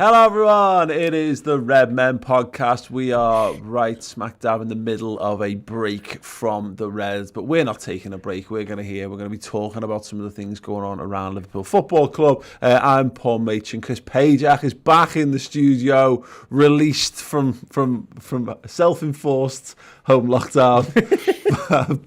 Hello everyone, it is the Redmen Podcast. We are right smack dab in the middle of a break from the Reds, but we're not taking a break. We're going to be talking about some of the things going on around Liverpool Football Club. I'm Paul Machin. Chris Pajak is back in the studio, released from self-enforced home lockdown,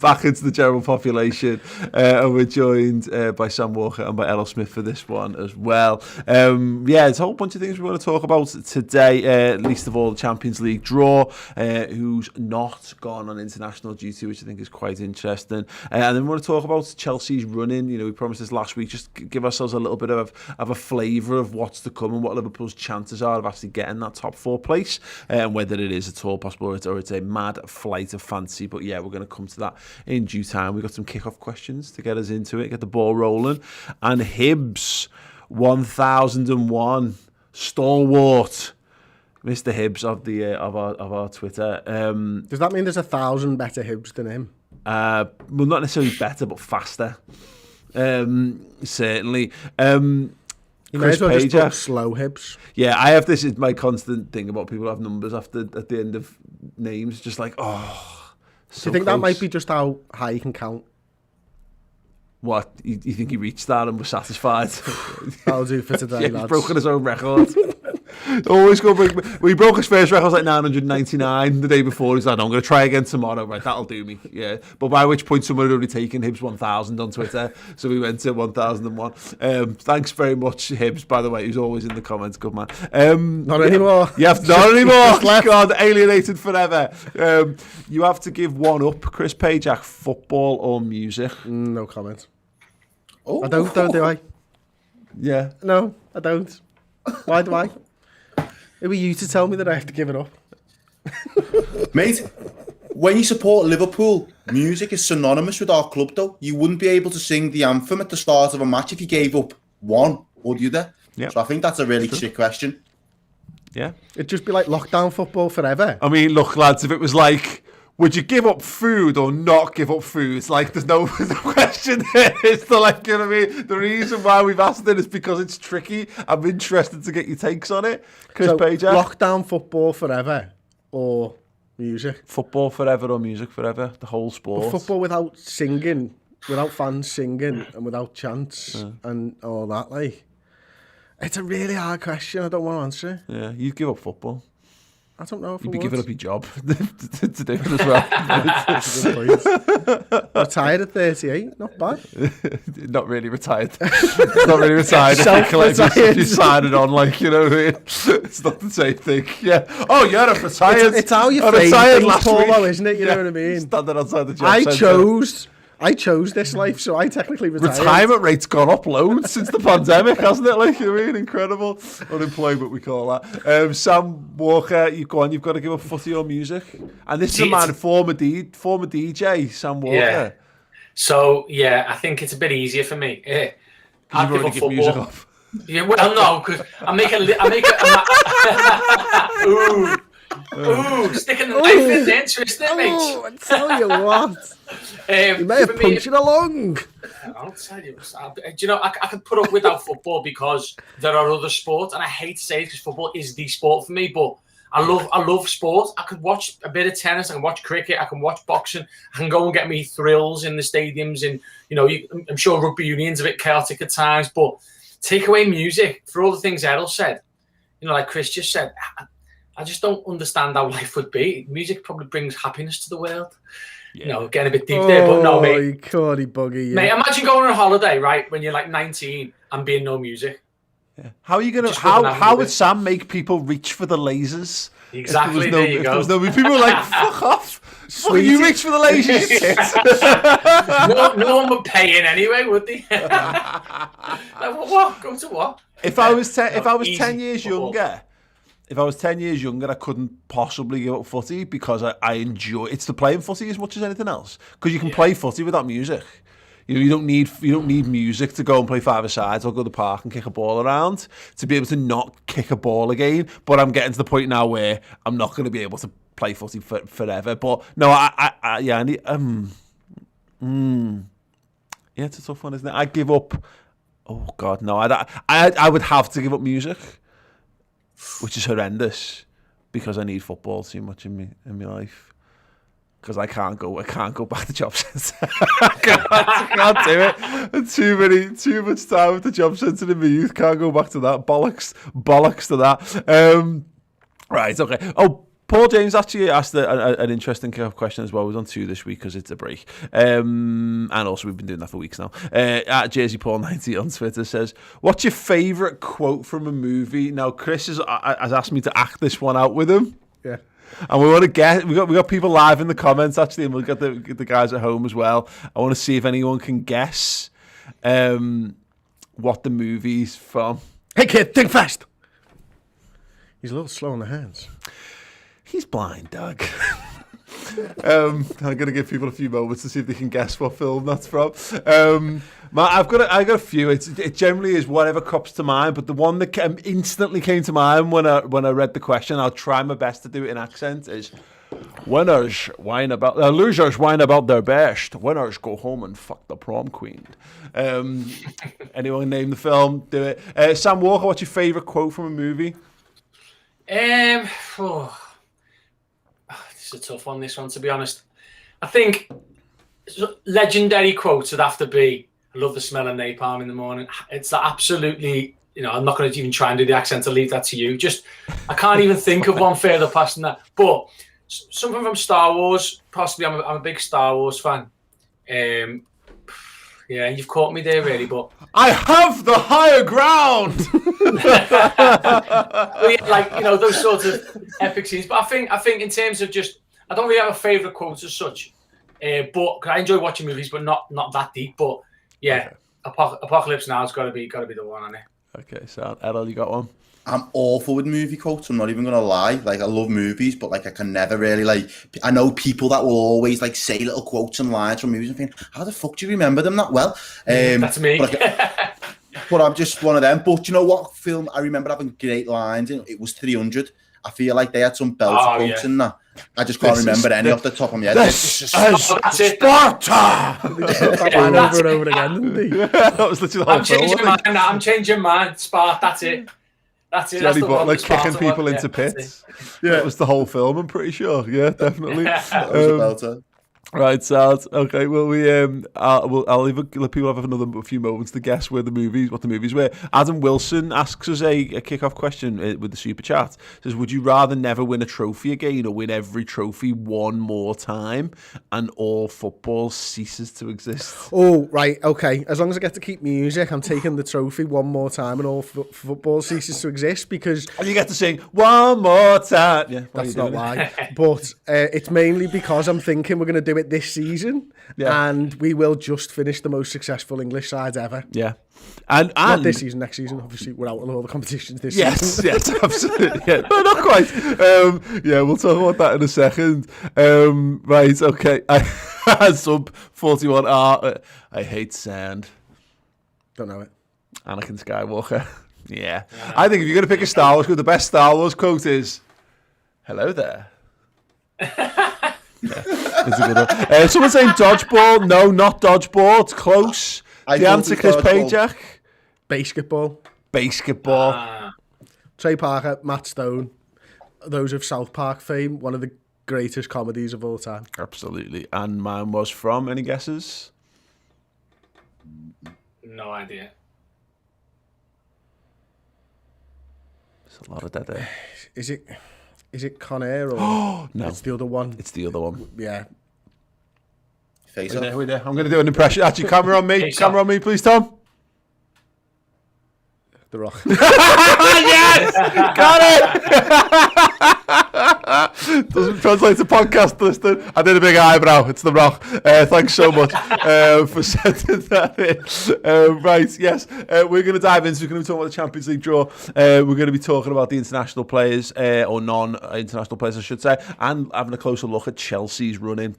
back into the general population, and we're joined by Sam Walker and by Ella Smith for this one as well. There's a whole bunch of things we want to talk about today, least of all the Champions League draw, who's not gone on international duty, which I think is quite interesting. And then we want to talk about Chelsea's running. You know, we promised this last week, just give ourselves a little bit of a flavour of what's to come and what Liverpool's chances are of actually getting that top four place, and whether it is at all possible or it's a mad flight of fancy. But yeah, we're going to come to that in due time. We've got some kick-off questions to get us into it, get the ball rolling. And Hibs 1001 stalwart, Mr. Hibs of our Twitter. Does that mean there's 1,000 better Hibs than him? Well, not necessarily better, but faster. Certainly. You may as well just put slow Hibs. Yeah, I have this is my constant thing about people who have numbers at the end of names, just like, oh, so do you think close. That might be just how high you can count? What, you think he reached that and was satisfied? That'll do for today, lads. He's broken his own record. Always go break. Well, he broke his first record, like 999 the day before. He's like, no, I'm going to try again tomorrow. Right, that'll do me. Yeah, but by which point someone had already taken Hibs 1000 on Twitter, so we went to 1001. Thanks very much, Hibs, by the way, who's always in the comments. Good man. Not anymore. You have not anymore. God, alienated forever. You have to give one up, Chris Pajak, football or music? No comment. Oh. I don't, do I? Yeah. No, I don't. Why do I? It was you to tell me that I have to give it up. Mate, when you support Liverpool, music is synonymous with our club, though. You wouldn't be able to sing the anthem at the start of a match if you gave up one, would you there? Yeah. So I think that's a really trick question. Yeah. It'd just be like lockdown football forever. I mean, look, lads, if it was like, would you give up food or not give up food? It's like, there's no question there. It's the, like, you know what I mean? The reason why we've asked it is because it's tricky. I'm interested to get your takes on it. Chris Pajak. Lockdown football forever or music? Football forever or music forever? The whole sport. But football without singing, without fans singing and without chants and all that, like. It's a really hard question. I don't want to answer it. Yeah, you'd give up football. I don't know if you'd I be would. giving up your job to do it as well. That's a good point. Retired at 38, not bad. Not really retired. Not really retired. Self-retired. You're signing on, like, you know what I mean? It's not the same thing. Yeah. Oh, you're retired. It's how you frame things, Paul, though, isn't it? You know what I mean? Standing outside the job centre. I chose this life, so I technically retired. Retirement rate's gone up loads since the pandemic, hasn't it? Like, you know what I mean? Incredible. Unemployment, we call that. Sam Walker, you've got to give up footy or music. And this is a man, former DJ, Sam Walker. Yeah. So, yeah, I think it's a bit easier for me. I'll give up football. Music up. Yeah, well, no, because I make Ooh, sticking the knife in there, twisting it, mate. Oh, I tell you what. You may have punched it along. I'll tell you. Do you know, I could put up without football because there are other sports, and I hate to say it because football is the sport for me, but I love sport. I could watch a bit of tennis, I can watch cricket, I can watch boxing, I can go and get me thrills in the stadiums, and, you know, I'm sure rugby union's a bit chaotic at times, but take away music, for all the things Errol said, you know, like Chris just said, I just don't understand how life would be. Music probably brings happiness to the world. Yeah. You know, getting a bit deep there, but no, mate. You corny buggy. Yeah. Mate, imagine going on a holiday, right, when you're like 19 and being no music. Yeah. How are you going to, how would Sam make people reach for the lasers? Exactly, there you go. People are like, fuck off. Sweet. You reach for the lasers. no one would pay in anyway, would they? Like, what? Go to what? If I was 10 years younger, I couldn't possibly give up footy because I enjoy it's the playing footy as much as anything else. Because you can play footy without music. You don't need music to go and play five-a-sides or go to the park and kick a ball around to be able to not kick a ball again. But I'm getting to the point now where I'm not going to be able to play footy forever. But no, I need it's a tough one, isn't it? I give up. Oh God, no! I would have to give up music. which is horrendous because I need football too much in my life. Because I can't go back to job centre. I can't do it. Too much time at the job centre in my youth. Can't go back to that. Bollocks to that. Right, okay. Oh, Paul James actually asked an interesting question as well. We've done 2 this week because it's a break. And also we've been doing that for weeks now. At JerseyPaul90 on Twitter says, what's your favourite quote from a movie? Now, Chris has asked me to act this one out with him. Yeah. And we want to guess. We got people live in the comments actually, and we've got the guys at home as well. I want to see if anyone can guess what the movie's from. Hey kid, think fast. He's a little slow on the hands. He's blind, Doug. I'm going to give people a few moments to see if they can guess what film that's from. I've got a few. It generally is whatever comes to mind, but the one that instantly came to mind when I read the question, I'll try my best to do it in accent, is losers whine about their best. Winners go home and fuck the prom queen. Anyone name the film? Do it. Sam Walker, what's your favourite quote from a movie? This is a tough one, this one, to be honest. I think legendary quotes would have to be, I love the smell of napalm in the morning. It's absolutely, I'm not going to even try and do the accent. I'll leave that to you. I can't even think of one further past that. But something from Star Wars, possibly. I'm a big Star Wars fan. Yeah, you've caught me there, really. But I have the higher ground. Those sorts of epic scenes. But I think in terms of I don't really have a favourite quote as such. But I enjoy watching movies, but not that deep. But yeah, okay. Apocalypse Now has got to be the one on it. Okay, so Errol, you got one? I'm awful with movie quotes. I'm not even gonna lie. Like, I love movies, but I can never really I know people that will always say little quotes and lines from movies and think, how the fuck do you remember them that well? That's me. But I'm just one of them. But you know what film I remember having great lines in? It was 300. I feel like they had some belter quotes in that. I just can't remember any off the top of my head. This is Sparta! They just put that line over and over again, didn't they? That was literally the whole film. I'm changing mine. Sparta, that's it. That's it. Johnny Butler kicking people into pits. Yeah, that was the whole film, I'm pretty sure. Yeah, definitely. That was a belter. Right, Sard. Okay, well, I'll let people have a few moments to guess what the movies were. Adam Wilson asks us a kick-off question with the super chat. Says, would you rather never win a trophy again or win every trophy one more time and all football ceases to exist? Oh, right, okay. As long as I get to keep music, I'm taking the trophy one more time and all football ceases to exist because... And you get to sing, one more time. Yeah, that's not why. But it's mainly because I'm thinking we're going to do it this season, and we will just finish the most successful English side ever. Yeah, and not this season, next season. Obviously, we're out on all the competitions this season. Yes, absolutely. Yeah. No, not quite. We'll talk about that in a second. Right, okay. Sub 41R. I hate sand. Don't know it. Anakin Skywalker. Yeah. I think if you're going to pick a Star Wars quote, the best Star Wars quote is, "Hello there." Yeah, it's a good one. Someone saying dodgeball. No, not dodgeball. It's close. The answer, Chris Pajak. Basketball. Trey Parker, Matt Stone. Those of South Park fame. One of the greatest comedies of all time. Absolutely. And mine was from, any guesses? No idea. There's a lot of dead there. Is it Con Air or no? It's the other one. It's the other one. Yeah. Face off. Wait there. I'm going to do an impression. Actually, camera on me. Camera on me, please, Tom. The Rock. Yes! Got it! Doesn't translate to podcast listed. I did a big eyebrow. It's The Rock. Thanks so much for sending that in. Right, yes. We're going to dive into, we're going to be talking about the Champions League draw. We're going to be talking about the international players, or non-international players, I should say, and having a closer look at Chelsea's run-in.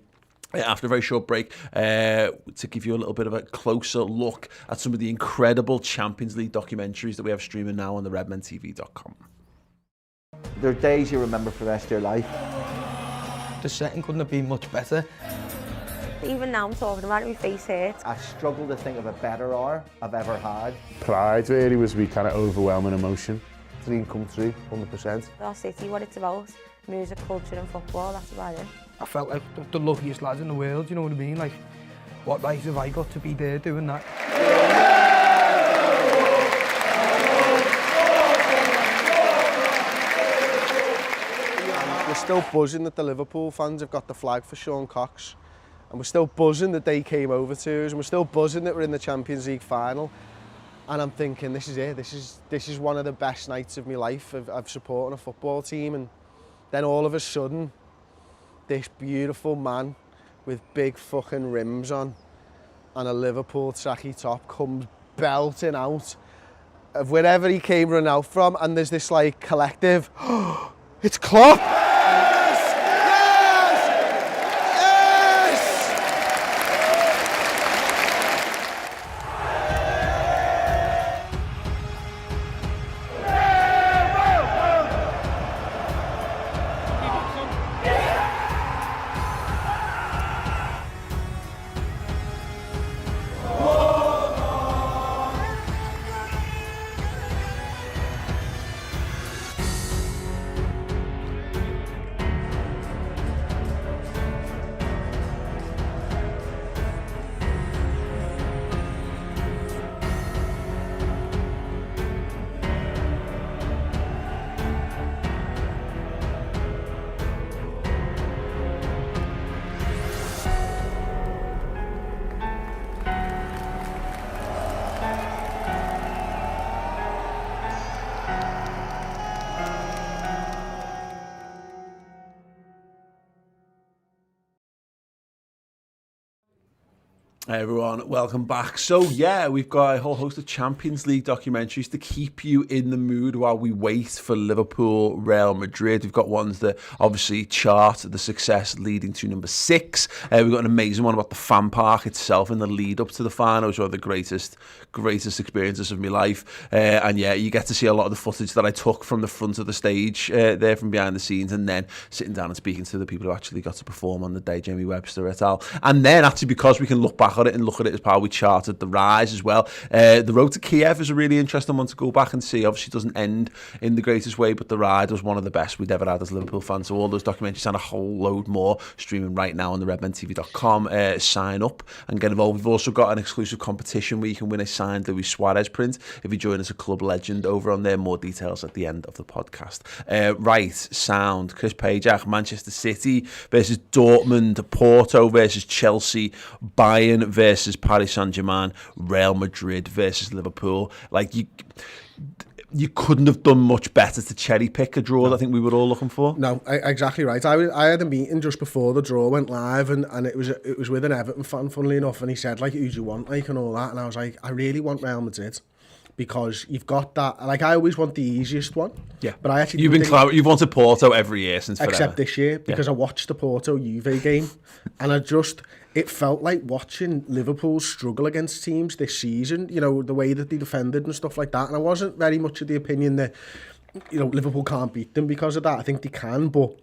After a very short break, to give you a little bit of a closer look at some of the incredible Champions League documentaries that we have streaming now on the RedmenTV.com. There are days you remember for the rest of your life. The setting couldn't have been much better. Even now I'm talking about it, my face hurts. I struggle to think of a better hour I've ever had. Pride really was my kind of overwhelming emotion. dream come true, 100%. Our city, what it's about, music, culture and football, that's about it. I felt like the luckiest lads in the world, you know what I mean? Like, what right have I got to be there doing that? We're still buzzing that the Liverpool fans have got the flag for Sean Cox. And we're still buzzing that they came over to us. And we're still buzzing that we're in the Champions League final. And I'm thinking, this is it. This is one of the best nights of my life of supporting a football team. And then all of a sudden, this beautiful man with big fucking rims on and a Liverpool tracky top comes belting out of wherever he came running out from. And there's this like collective, it's Klopp! Hey everyone, welcome back. So yeah, we've got a whole host of Champions League documentaries to keep you in the mood while we wait for Liverpool, Real Madrid. We've got ones that obviously chart the success leading to number 6. We've got an amazing one about the fan park itself in the lead up to the final, which are the greatest experiences of my life. And yeah, you get to see a lot of the footage that I took from the front of the stage there from behind the scenes, and then sitting down and speaking to the people who actually got to perform on the day, Jamie Webster et al. And then actually, because we can look back at it and look at it as how we charted the rise as well. The road to Kiev is a really interesting one to go back and see. Obviously, it doesn't end in the greatest way, but the ride was one of the best we'd ever had as Liverpool fans. So all those documentaries and a whole load more streaming right now on the RedmenTV.com. Sign up and get involved. We've also got an exclusive competition where you can win a signed Luis Suarez print if you join as a club legend over on there. More details at the end of the podcast. Right, sound. Chris Pajak, Manchester City versus Dortmund, Porto versus Chelsea, Bayern versus Paris Saint-Germain, Real Madrid versus Liverpool. Like, you couldn't have done much better to cherry pick a draw that I think we were all looking for. No, exactly right. I had a meeting just before the draw went live, and it was with an Everton fan, funnily enough, and he said, like, who do you want, like, and all that, and I was like, I really want Real Madrid. Because you've got that, like, I always want the easiest one. Yeah, but I actually you've wanted Porto every year since forever. Except this year, because I watched the Porto Juve game, and it felt like watching Liverpool struggle against teams this season. You know, the way that they defended and stuff like that. And I wasn't very much of the opinion that, you know, Liverpool can't beat them because of that. I think they can, but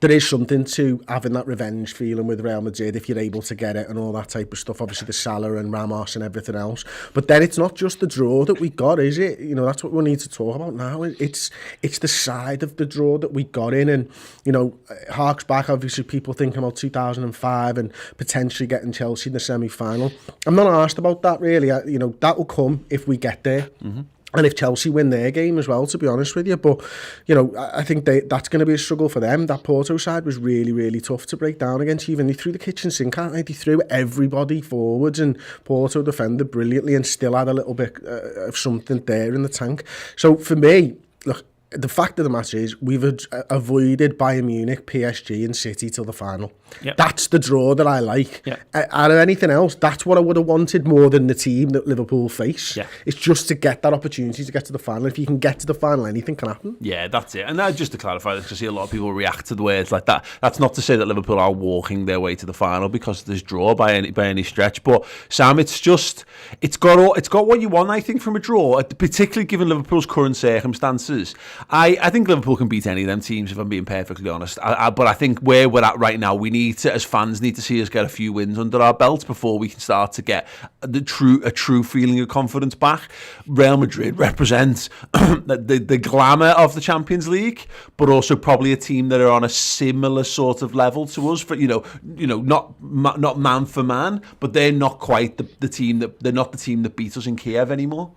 there is something to having that revenge feeling with Real Madrid if you're able to get it and all that type of stuff. Obviously the Salah and Ramos and everything else. But then it's not just the draw that we got, is it? You know, that's what we need to talk about now. It's the side of the draw that we got in, and, you know, harks back, obviously, people thinking about 2005 and potentially getting Chelsea in the semi-final. I'm not asked about that, really. You know, that will come if we get there. Mm-hmm. And if Chelsea win their game as well, to be honest with you. But, you know, I think that's going to be a struggle for them. That Porto side was really, really tough to break down against. Even they threw the kitchen sink, aren't they? They threw everybody forwards, and Porto defended brilliantly and still had a little bit of something there in the tank. So for me, look, the fact of the matter is we've avoided Bayern Munich, PSG and City till the final. Yep. That's the draw that I like. Yep. Out of anything else, that's what I would have wanted more than the team that Liverpool face. Yeah. It's just to get that opportunity to get to the final. If you can get to the final, anything can happen. Yeah, that's it. And just to clarify this, because I see a lot of people react to the words like that. That's not to say that Liverpool are walking their way to the final because there's draw by any stretch. But Sam, it's got what you want, I think, from a draw, particularly given Liverpool's current circumstances. I think Liverpool can beat any of them teams, if I'm being perfectly honest. But I think where we're at right now, we need to, as fans, need to see us get a few wins under our belts before we can start to get a true feeling of confidence back. Real Madrid represents the glamour of the Champions League, but also probably a team that are on a similar sort of level to us. For not man for man, but they're not quite the team that beat us in Kiev anymore.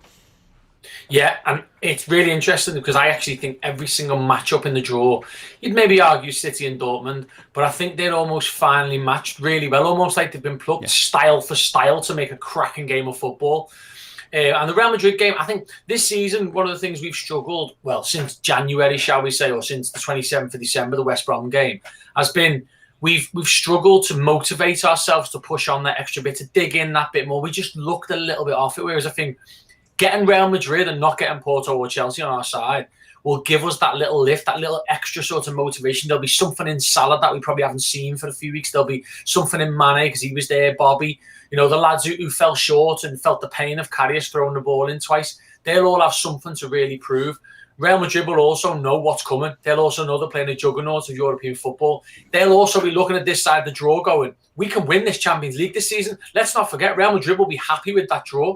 Yeah, and it's really interesting because I actually think every single matchup in the draw, you'd maybe argue City and Dortmund, but I think they're almost finally matched really well, almost like they've been plucked style for style to make a cracking game of football. And the Real Madrid game, I think this season, one of the things we've struggled, well, since January, shall we say, or since the 27th of December, the West Brom game, has been we've struggled to motivate ourselves to push on that extra bit, to dig in that bit more. We just looked a little bit off it, whereas I think getting Real Madrid and not getting Porto or Chelsea on our side will give us that little lift, that little extra sort of motivation. There'll be something in Salah that we probably haven't seen for a few weeks. There'll be something in Mane because he was there, Bobby. The lads who fell short and felt the pain of Karius throwing the ball in twice, they'll all have something to really prove. Real Madrid will also know what's coming. They'll also know they're playing a juggernaut of European football. They'll also be looking at this side of the draw going, we can win this Champions League this season. Let's not forget, Real Madrid will be happy with that draw.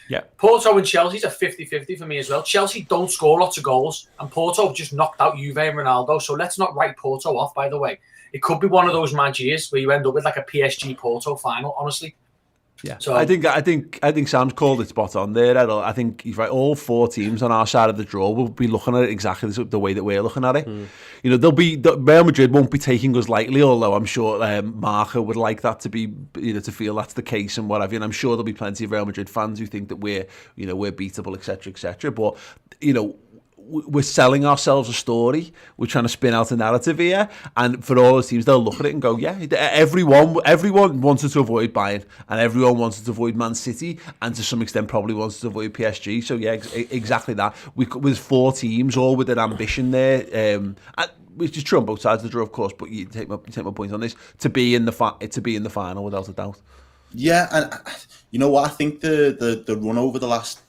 Yeah. Porto and Chelsea's are 50-50 for me as well. Chelsea don't score lots of goals, and Porto have just knocked out Juve and Ronaldo. So let's not write Porto off, by the way. It could be one of those mad years where you end up with like a PSG Porto final, honestly. Yeah, so I think Sam's called it spot on there. I think he's right. All four teams on our side of the draw will be looking at it exactly the way that we're looking at it. Real Madrid won't be taking us lightly, although I'm sure Marco would like that to be, to feel that's the case and what have you. And I'm sure there'll be plenty of Real Madrid fans who think that we're beatable, etc., etc. But we're selling ourselves a story. We're trying to spin out a narrative here, and for all the teams, they'll look at it and go, "Yeah, everyone wanted to avoid Bayern, and everyone wanted to avoid Man City, and to some extent probably wanted to avoid PSG." So yeah, exactly that. With four teams, all with an ambition there, which is true on both sides of the draw, of course. But you take my point on this: to be in the final without a doubt. Yeah, and you know what? I think the run over the last,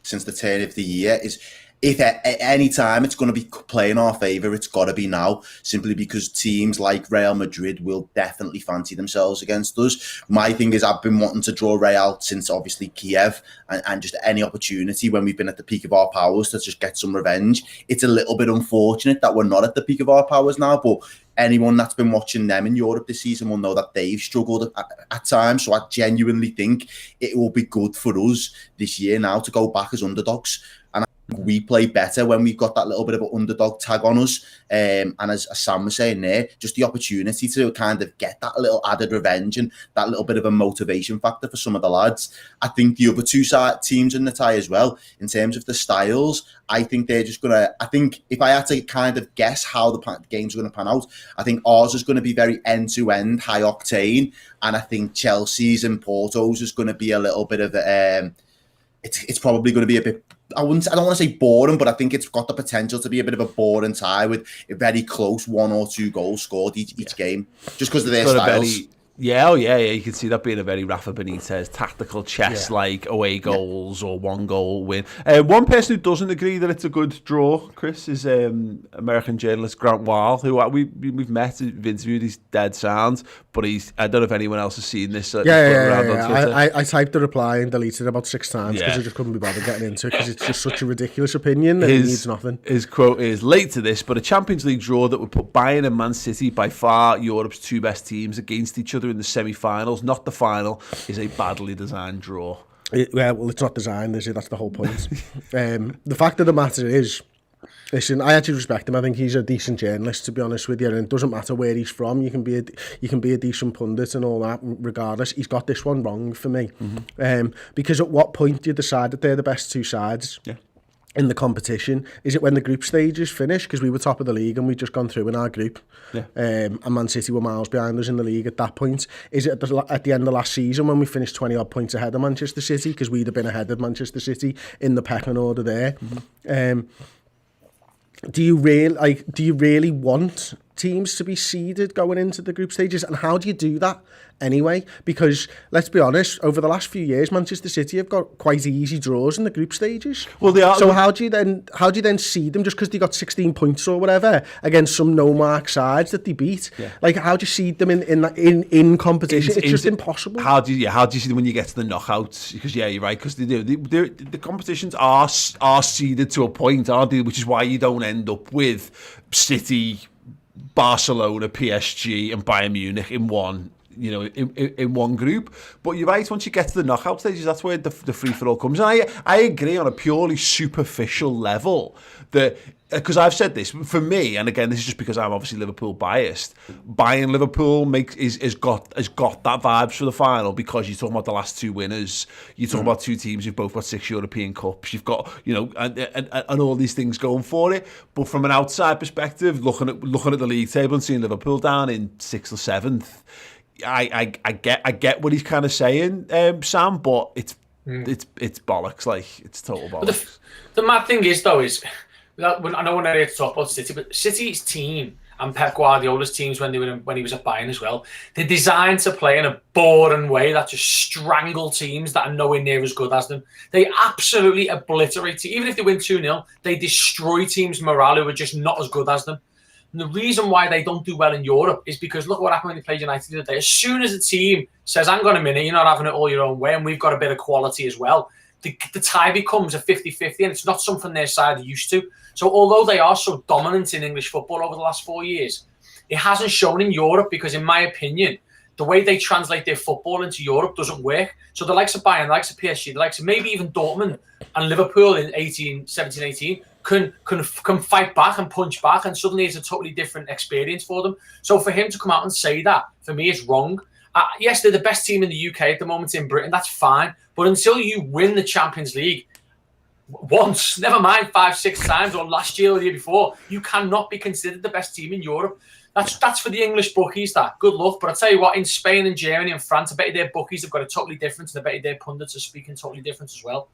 since the turn of the year is, if at any time it's going to be playing our favour, it's got to be now, simply because teams like Real Madrid will definitely fancy themselves against us. My thing is, I've been wanting to draw Real since obviously Kiev, and just any opportunity when we've been at the peak of our powers to just get some revenge. It's a little bit unfortunate that we're not at the peak of our powers now, but anyone that's been watching them in Europe this season will know that they've struggled at times. So I genuinely think it will be good for us this year now to go back as underdogs. And we play better when we've got that little bit of an underdog tag on us. And as Sam was saying there, just the opportunity to kind of get that little added revenge and that little bit of a motivation factor for some of the lads. I think the other two teams in the tie as well, in terms of the styles, I think they're just going to, I think if I had to kind of guess how the game's going to pan out, I think ours is going to be very end-to-end, high octane. And I think Chelsea's and Porto's is going to be a little bit of, it's probably going to be a bit, I don't want to say boring, but I think it's got the potential to be a bit of a boring tie with a very close 1 or 2 goals scored each game, just because of their styles. Yeah, you can see that being a very Rafa Benitez tactical chess, like away goals or 1 goal win. One person who doesn't agree that it's a good draw, Chris, is American journalist Grant Weil, who we've met, we've interviewed. He's dead sound, but I don't know if anyone else has seen this. On Twitter. I typed the reply and deleted it about 6 times because I just couldn't be bothered getting into it because it's just such a ridiculous opinion that it needs nothing. His quote is, late to this, but a Champions League draw that would put Bayern and Man City, by far Europe's 2 best teams, against each other in the semi-finals, not the final, is a badly designed draw. Well, it's not designed, is it? That's the whole point. The fact of the matter is, listen, I actually respect him. I think he's a decent journalist, to be honest with you, and it doesn't matter where he's from. You can be a decent pundit and all that, regardless. He's got this one wrong for me. Because at what point do you decide that they're the best 2 sides? Yeah. In the competition? Is it when the group stage is finished? Because we were top of the league and we'd just gone through in our group. Yeah. And Man City were miles behind us in the league at that point. Is it at the end of last season when we finished 20 odd points ahead of Manchester City? Because we'd have been ahead of Manchester City in the pecking order there. Do you really want teams to be seeded going into the group stages, and how do you do that anyway? Because let's be honest, over the last few years, Manchester City have got quite easy draws in the group stages. Well, they are. So how do you then seed them just because they got 16 points or whatever against some no-mark sides that they beat? Yeah. Like, how do you seed them in competition? It's just impossible. How do you see them when you get to the knockouts? Because you're right. Because the competitions are seeded to a point, aren't they? Which is why you don't end up with City, Barcelona, PSG, and Bayern Munich in one. In one group. But you're right, once you get to the knockout stages, that's where the free-for-all comes. And I agree on a purely superficial level that, because I've said this, for me, and again, this is just because I'm obviously Liverpool biased, Bayern Liverpool has got that vibes for the final, because you're talking about the last two winners, you're talking about two teams who've both got 6 European Cups, you've got, and all these things going for it. But from an outside perspective, looking at the league table and seeing Liverpool down in 6th or 7th, I get what he's kind of saying, Sam, but it's bollocks. Like, it's total bollocks. The mad thing is, though, is I know we're not here to talk about City, but City's team and Pep Guardiola's teams when he was at Bayern as well, they're designed to play in a boring way that just strangle teams that are nowhere near as good as them. They absolutely obliterate, even if they win 2-0, they destroy teams' morale who are just not as good as them. And the reason why they don't do well in Europe is because look what happened when they played United the other day. As soon as a team says, hang on a minute, you're not having it all your own way, and we've got a bit of quality as well, the tie becomes a 50-50, and it's not something their side are used to. So although they are so dominant in English football over the last 4 years, it hasn't shown in Europe because, in my opinion, the way they translate their football into Europe doesn't work. So the likes of Bayern, the likes of PSG, the likes of maybe even Dortmund and Liverpool in 17-18 can fight back and punch back, and suddenly it's a totally different experience for them. So for him to come out and say that, for me, is wrong. Yes, they're the best team in the UK at the moment in Britain. That's fine. But until you win the Champions League once, never mind 5-6 times, or last year or the year before, you cannot be considered the best team in Europe. That's for the English bookies, that. Good luck. But I tell you what, in Spain and Germany and France, I bet you their bookies have got a totally different, and I bet you their pundits are speaking totally different as well.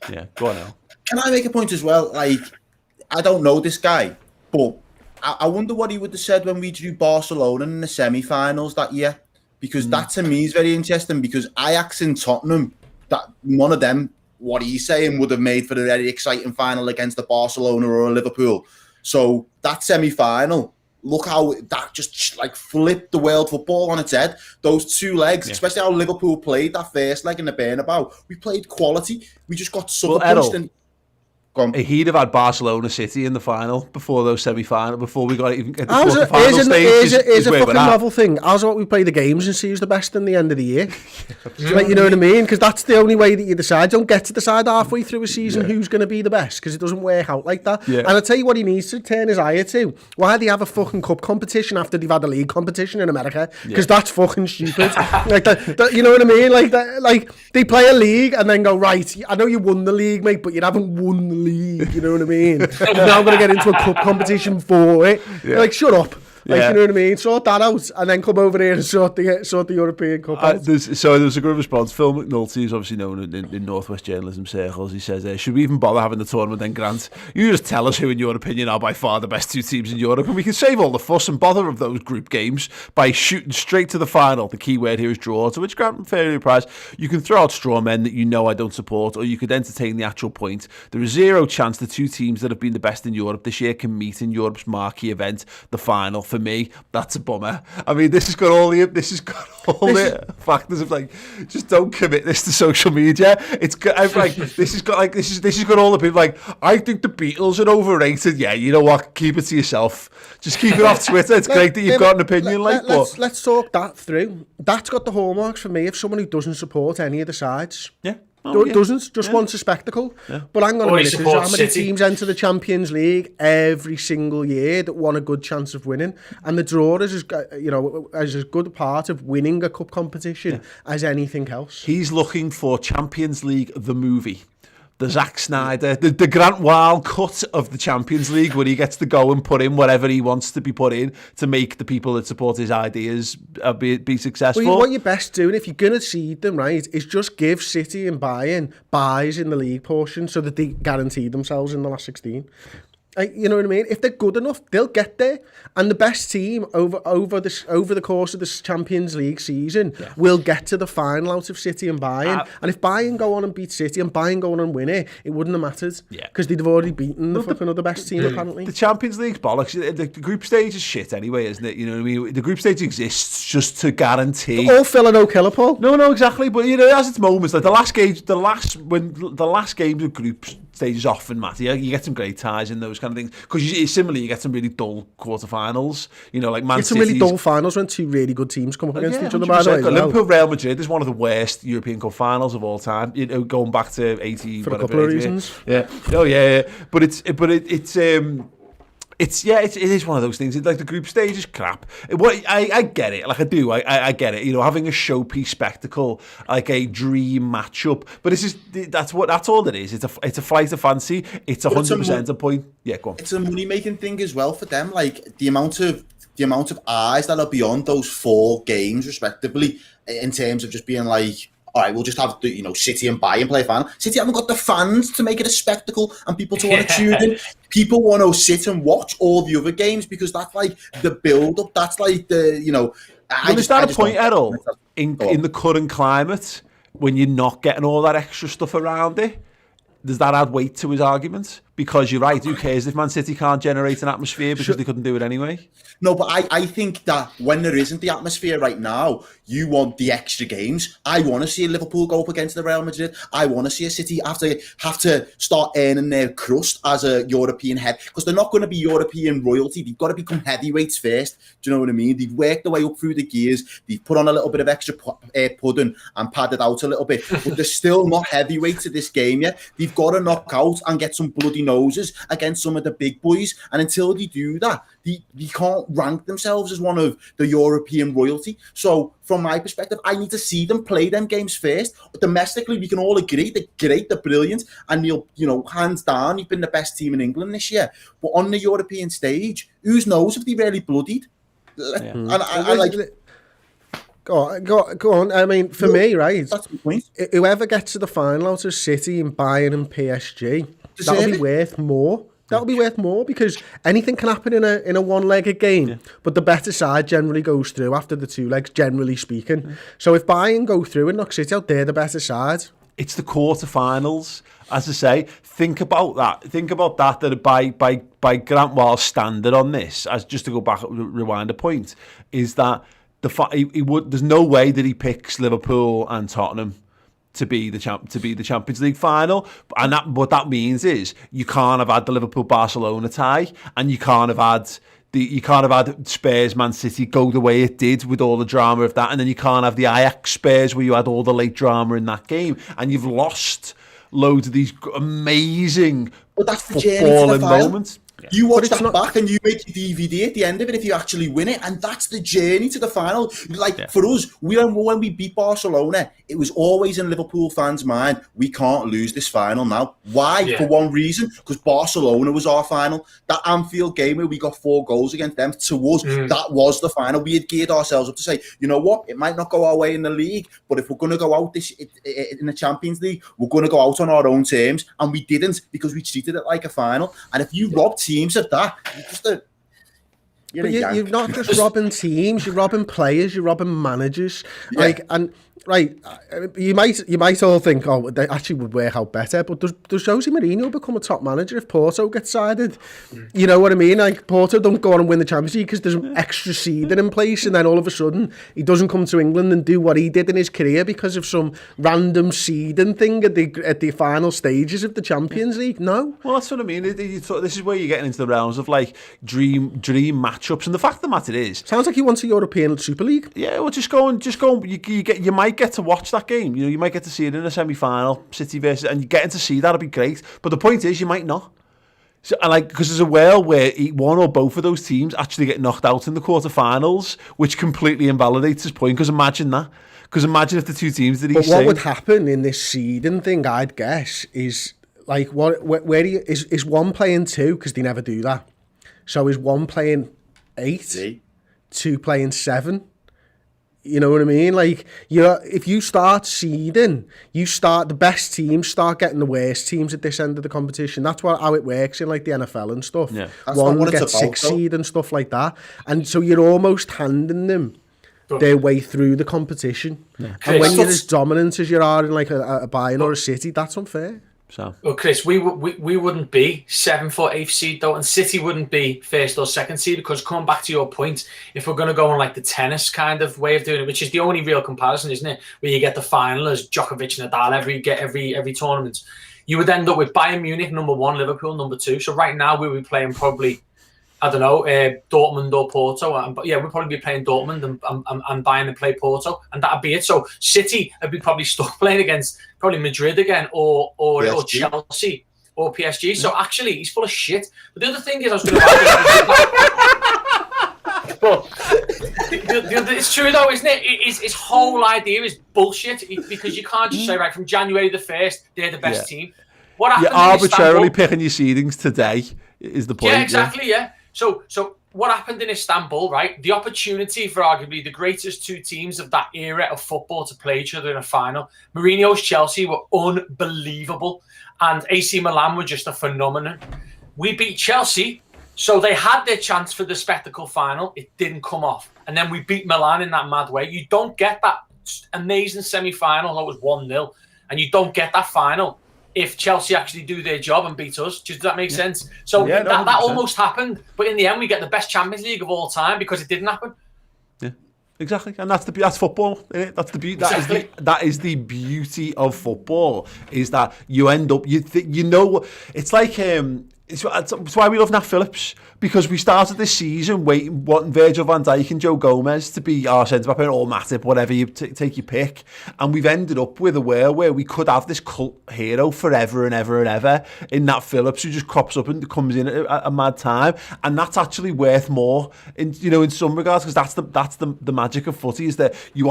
Yeah, go on now. Can I make a point as well? Like, I don't know this guy, but I wonder what he would have said when we drew Barcelona in the semi-finals that year. Because that to me is very interesting, because Ajax and Tottenham, that one of them, what he's saying, would have made for a very exciting final against a Barcelona or a Liverpool. So that semi-final, look how that just like flipped the world football on its head. Those two legs, especially how Liverpool played that first leg in the Bernabeu. We played quality. We just got sucker punched. He'd have had Barcelona City in the final before those semi-final, before we got even at the quarter-final stage. It's a fucking novel thing. How's about we play the games and see who's the best in the end of the year? Like, you know what I mean? Because that's the only way that you decide. Don't get to decide halfway through a season who's going to be the best, because it doesn't work out like that. Yeah. And I'll tell you what he needs to turn his eye to. Why do they have a fucking cup competition after they've had a league competition in America? Because that's fucking stupid. Like that, you know what I mean? Like they play a league and then go, right, I know you won the league, mate, but you haven't won the league. You know what I mean? Now I'm going to get into a cup competition for it. Like, shut up. Like, you know what I mean? Sort that out and then come over here and sort the European Cup out. There was a good response. Phil McNulty is obviously known in Northwest journalism circles. He says, should we even bother having the tournament then, Grant? You just tell us who, in your opinion, are by far the best two teams in Europe, and we can save all the fuss and bother of those group games by shooting straight to the final. The key word here is draw, to which Grant fairly replies, you can throw out straw men that you know I don't support, or you could entertain the actual point. There is zero chance the two teams that have been the best in Europe this year can meet in Europe's marquee event, the final. For me, that's a bummer. I mean, this has got all the factors of like, just don't commit this to social media. It's got like this has got all the people like, I think the Beatles are overrated. Yeah, you know what? Keep it to yourself. Just keep it off Twitter. It's great that you've got an opinion. Let's talk that through. That's got the hallmarks for me of someone who doesn't support any of the sides. Yeah. Doesn't just wants a spectacle. But hang on a minute, how many teams enter the Champions League every single year that want a good chance of winning, and the draw is as good a part of winning a cup competition as anything else. He's looking for Champions League the movie. The Zack Snyder, the Grant Wild cut of the Champions League, where he gets to go and put in whatever he wants to be put in to make the people that support his ideas be successful. Well, what you're best doing, if you're going to seed them, right, is just give City and Bayern buys in the league portion so that they guarantee themselves in the last 16. You know what I mean? If they're good enough, they'll get there. And the best team over the course of this Champions League season will get to the final out of City and Bayern. And if Bayern go on and beat City and Bayern go on and win it, it wouldn't have mattered. Because they'd have already beaten the fucking other best team, apparently. The Champions League's bollocks. The group stage is shit anyway, isn't it? You know what I mean? The group stage exists just to guarantee... All filler, no killer, Paul. No, exactly. But, you know, it has its moments. Like the last games of group stages often matter. You get some great ties in those kind of things. Because similarly, you get some really dull quarterfinals. You know, like Man City. Some really dull finals when two really good teams come up against each other. By the way, Liverpool Real Madrid is one of the worst European Cup finals of all time. You know, going back to 80 for a couple of reasons. Yeah. Oh yeah. But it is one of those things. It's like the group stage is crap. I get it. Like I do. I get it. You know, having a showpiece spectacle, like a dream matchup. But that's all it is. It's a flight of fancy. It's 100% a point. Yeah, go on. It's a money making thing as well for them. Like the amount of eyes that are beyond those 4 games, respectively, in terms of just being like, all right, we'll just have City and Bayern play a final. City haven't got the fans to make it a spectacle and people to want to tune in. People want to sit and watch all the other games because that's like the build-up. That's like the, Is that a point, Errol, in the current climate, when you're not getting all that extra stuff around it? Does that add weight to his argument? Because you're right, who cares if Man City can't generate an atmosphere because they couldn't do it anyway? No, but I think that when there isn't the atmosphere right now, you want the extra games. I want to see Liverpool go up against the Real Madrid. I want to see a City have to start earning their crust as a European head, because they're not going to be European royalty. They've got to become heavyweights first. Do you know what I mean? They've worked their way up through the gears. They've put on a little bit of extra pudding and padded out a little bit, but they're still not heavyweights at this game yet. They've got to knock out and get some bloody noses against some of the big boys, and until they do that, they can't rank themselves as one of the European royalty. So from my perspective, I need to see them play them games first. Domestically, we can all agree they're great, they're brilliant, and hands down, you've been the best team in England this year. But on the European stage, who knows if they really bloodied? Yeah. And I like... Go on. I mean, for me, right, that's the point. Whoever gets to the final out of City and Bayern and PSG, that'll be worth more. That'll be worth more because anything can happen in a one-legged game, but the better side generally goes through after the 2 legs, generally speaking. So if Bayern go through and knock City out, they're the better side. It's the quarterfinals. As I say, think about that. Think about that by Grant Wall's standard on this, as just to go back, rewind a point, is that there's no way that he picks Liverpool and Tottenham to be the Champions League final, and what that means is you can't have had the Liverpool-Barcelona tie, and you can't have had Spurs Man City go the way it did with all the drama of that, and then you can't have the Ajax Spurs where you had all the late drama in that game, and you've lost loads of these amazing footballing moments. Yeah. You watch that back and you make your DVD at the end of it if you actually win it, and that's the journey to the final. For us, when we beat Barcelona, it was always in Liverpool fans' mind, we can't lose this final now. Why? Yeah. For one reason, because Barcelona was our final. That Anfield game where we got 4 goals against them, to us, that was the final. We had geared ourselves up to say, you know what, it might not go our way in the league, but if we're going to go out in the Champions League, we're going to go out on our own terms, and we didn't, because we treated it like a final. And if you rob teams of that, you're not just robbing teams, you're robbing players, you're robbing managers. You might all think, oh, they actually would work out better, but does Jose Mourinho become a top manager if Porto gets sided? You know what I mean? Like, Porto don't go on and win the Champions League because there's an extra seeding in place, and then all of a sudden he doesn't come to England and do what he did in his career because of some random seeding thing at the final stages of the Champions League. No. Well, that's what I mean. This is where you're getting into the realms of like dream matchups, and the fact of the matter is, sounds like he wants a European Super League. Yeah, well, just go. You might get to watch that game. You might get to see it in a semi-final, City versus, and you getting to see that'll be great. But the point is, you might not. So, and because there's a world where one or both of those teams actually get knocked out in the quarterfinals, which completely invalidates his point. Because imagine that. Because imagine if the 2 teams that he's saying... But what would happen in this seeding thing, I'd guess, is like is one playing 2? Because they never do that. So is one playing 8, 2 playing 7? You know what I mean? Like, if you start seeding, the best teams start getting the worst teams at this end of the competition. That's how it works in like the NFL and stuff. Yeah. One gets 6 seed and stuff like that. And so you're almost handing them their way through the competition. Yeah. And when you're as dominant as you are in like a Bayern or a City, that's unfair. So. Well, Chris, we wouldn't be 7th or 8th seed though, and City wouldn't be 1st or 2nd seed, because coming back to your point, if we're going to go on like the tennis kind of way of doing it, which is the only real comparison, isn't it? Where you get the final as Djokovic and Nadal every tournament, you would end up with Bayern Munich number 1, Liverpool number 2. So right now we would be playing probably, I don't know, Dortmund or Porto. We'd probably be playing Dortmund and Bayern to play Porto, and that'd be it. So City would be probably stuck playing against probably Madrid again, or Chelsea or PSG. So actually, he's full of shit. But the other thing is, I was going to but it's true though, isn't it? His whole idea is bullshit, because you can't just say, right, from January the 1st, they're the best team. What happened? You're arbitrarily picking your seedings today, is the point. Yeah, exactly, yeah. So what happened in Istanbul, right? The opportunity for arguably the greatest 2 teams of that era of football to play each other in a final. Mourinho's Chelsea were unbelievable, and AC Milan were just a phenomenon. We beat Chelsea, so they had their chance for the spectacle final. It didn't come off. And then we beat Milan in that mad way. You don't get that amazing semi-final, that was 1-0, and you don't get that final if Chelsea actually do their job and beat us. Does that make sense? So that almost happened, but in the end we get the best Champions League of all time because it didn't happen. Yeah, exactly, and that's football, isn't it? That's the beauty. Exactly. That is the beauty of football, is that you end up it's like it's why we love Nat Phillips, because we started this season wanting Virgil van Dijk and Joe Gomez to be our centre-back, or Matip, whatever you take your pick, and we've ended up with a world where we could have this cult hero forever and ever and ever in Nat Phillips, who just crops up and comes in at a mad time, and that's actually worth more in some regards, because that's the magic of footy, is that you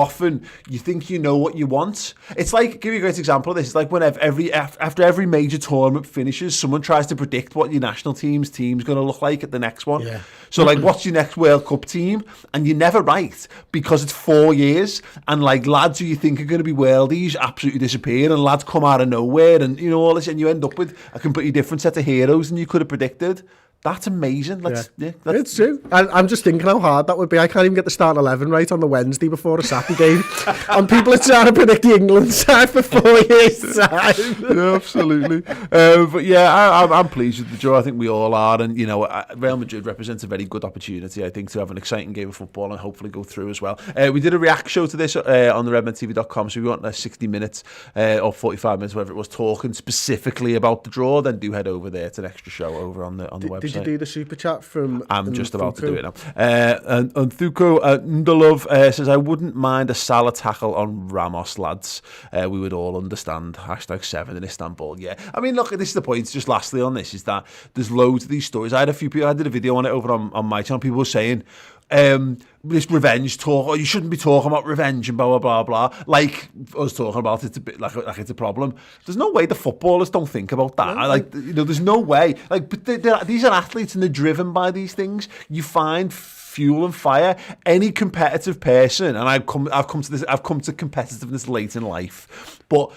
think you know what you want. It's like, give you a great example of this, it's like when after every major tournament finishes, someone tries to predict what your national team's going to look like at the next one. Yeah. So like, what's your next World Cup team? And you're never right, because it's 4 years, and like lads who you think are going to be worldies absolutely disappear, and lads come out of nowhere, and all this, and you end up with a completely different set of heroes than you could have predicted. That's amazing. It's true. I'm just thinking how hard that would be. I can't even get the start 11 right on the Wednesday before a Sappy game. And people are trying to predict the England side for 4 years' time. Yeah, absolutely. But yeah, I'm pleased with the draw. I think we all are. And, Real Madrid represents a very good opportunity, I think, to have an exciting game of football and hopefully go through as well. We did a react show to this on the RedmenTV.com. So if you want 60 minutes or 45 minutes, whatever it was, talking specifically about the draw, then do head over there. It's an extra show over on the website. Did you do the super chat from? I'm just about to do it now. And Thuko Ndulov says, I wouldn't mind a Salah tackle on Ramos, lads. We would all understand. #7 in Istanbul. Yeah. I mean, look, this is the point. Just lastly on this, is that there's loads of these stories. I had a few people, I did a video on it over on my channel. People were saying, this revenge talk, you shouldn't be talking about revenge and blah blah blah blah, like us talking about it a bit like it's a problem. There's no way the footballers don't think about that. There's no way. But these are athletes, and they're driven by these things. You find fuel and fire. Any competitive person, and I've come to competitiveness late in life, but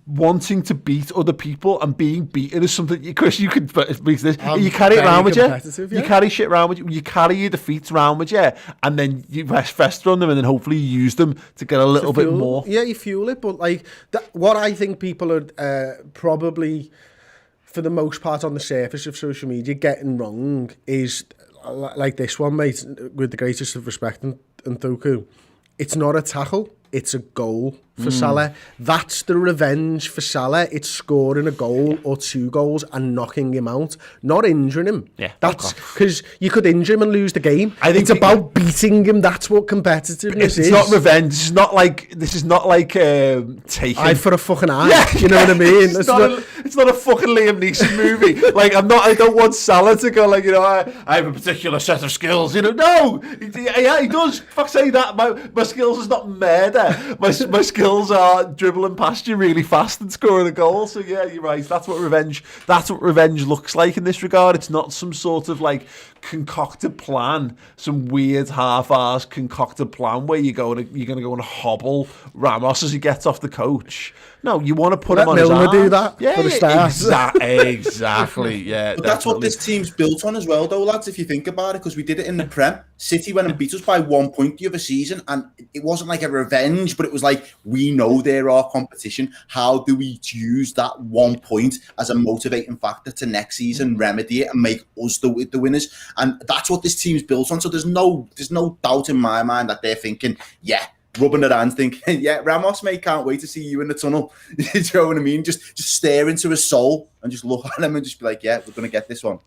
wanting to beat other people and being beaten is something, Chris, you could speak to this. You carry it around with you. Yeah. You carry shit around with you. You carry your defeats around with you, and then you fester on them, and then hopefully you use them to get a little bit more. Yeah, you fuel it. But what I think people are probably, for the most part, on the surface of social media, getting wrong is like this one, mate. With the greatest of respect, and Thuku, it's not a tackle. It's a goal for Salah. That's the revenge for Salah. It's scoring a goal or 2 goals and knocking him out, not injuring him. Yeah, that's because you could injure him and lose the game. I think it's about beating him. That's what competitiveness is. It's not revenge. This is not like taking eye for a fucking eye. Yeah, you know what I mean? It's not a fucking Liam Neeson movie. I don't want Salah to go I have a particular set of skills. No, he does. Fuck say that. My skills is not murder. My skills skills are dribbling past you really fast and scoring a goal. So yeah, you're right. That's what revenge looks like in this regard. It's not some sort of like concocted plan, some weird half-arsed concocted plan where you're going to go and hobble Ramos as he gets off the coach. No, you want to put him on his arm. do that Yeah, for the start. Exactly. Yeah, But that's what this team's built on as well, though, lads, if you think about it, because we did it in the Prem. City went and beat us by 1 point the other season, and it wasn't like a revenge, but it was like, we know they're our competition. How do we use that 1 point as a motivating factor to next season, remedy it, and make us the winners? And that's what this team's built on. So there's no doubt in my mind that they're thinking, yeah, rubbing their hands, thinking, yeah, Ramos, mate, can't wait to see you in the tunnel. Do you know what I mean? Just stare into his soul and just look at him and just be like, yeah, we're going to get this one.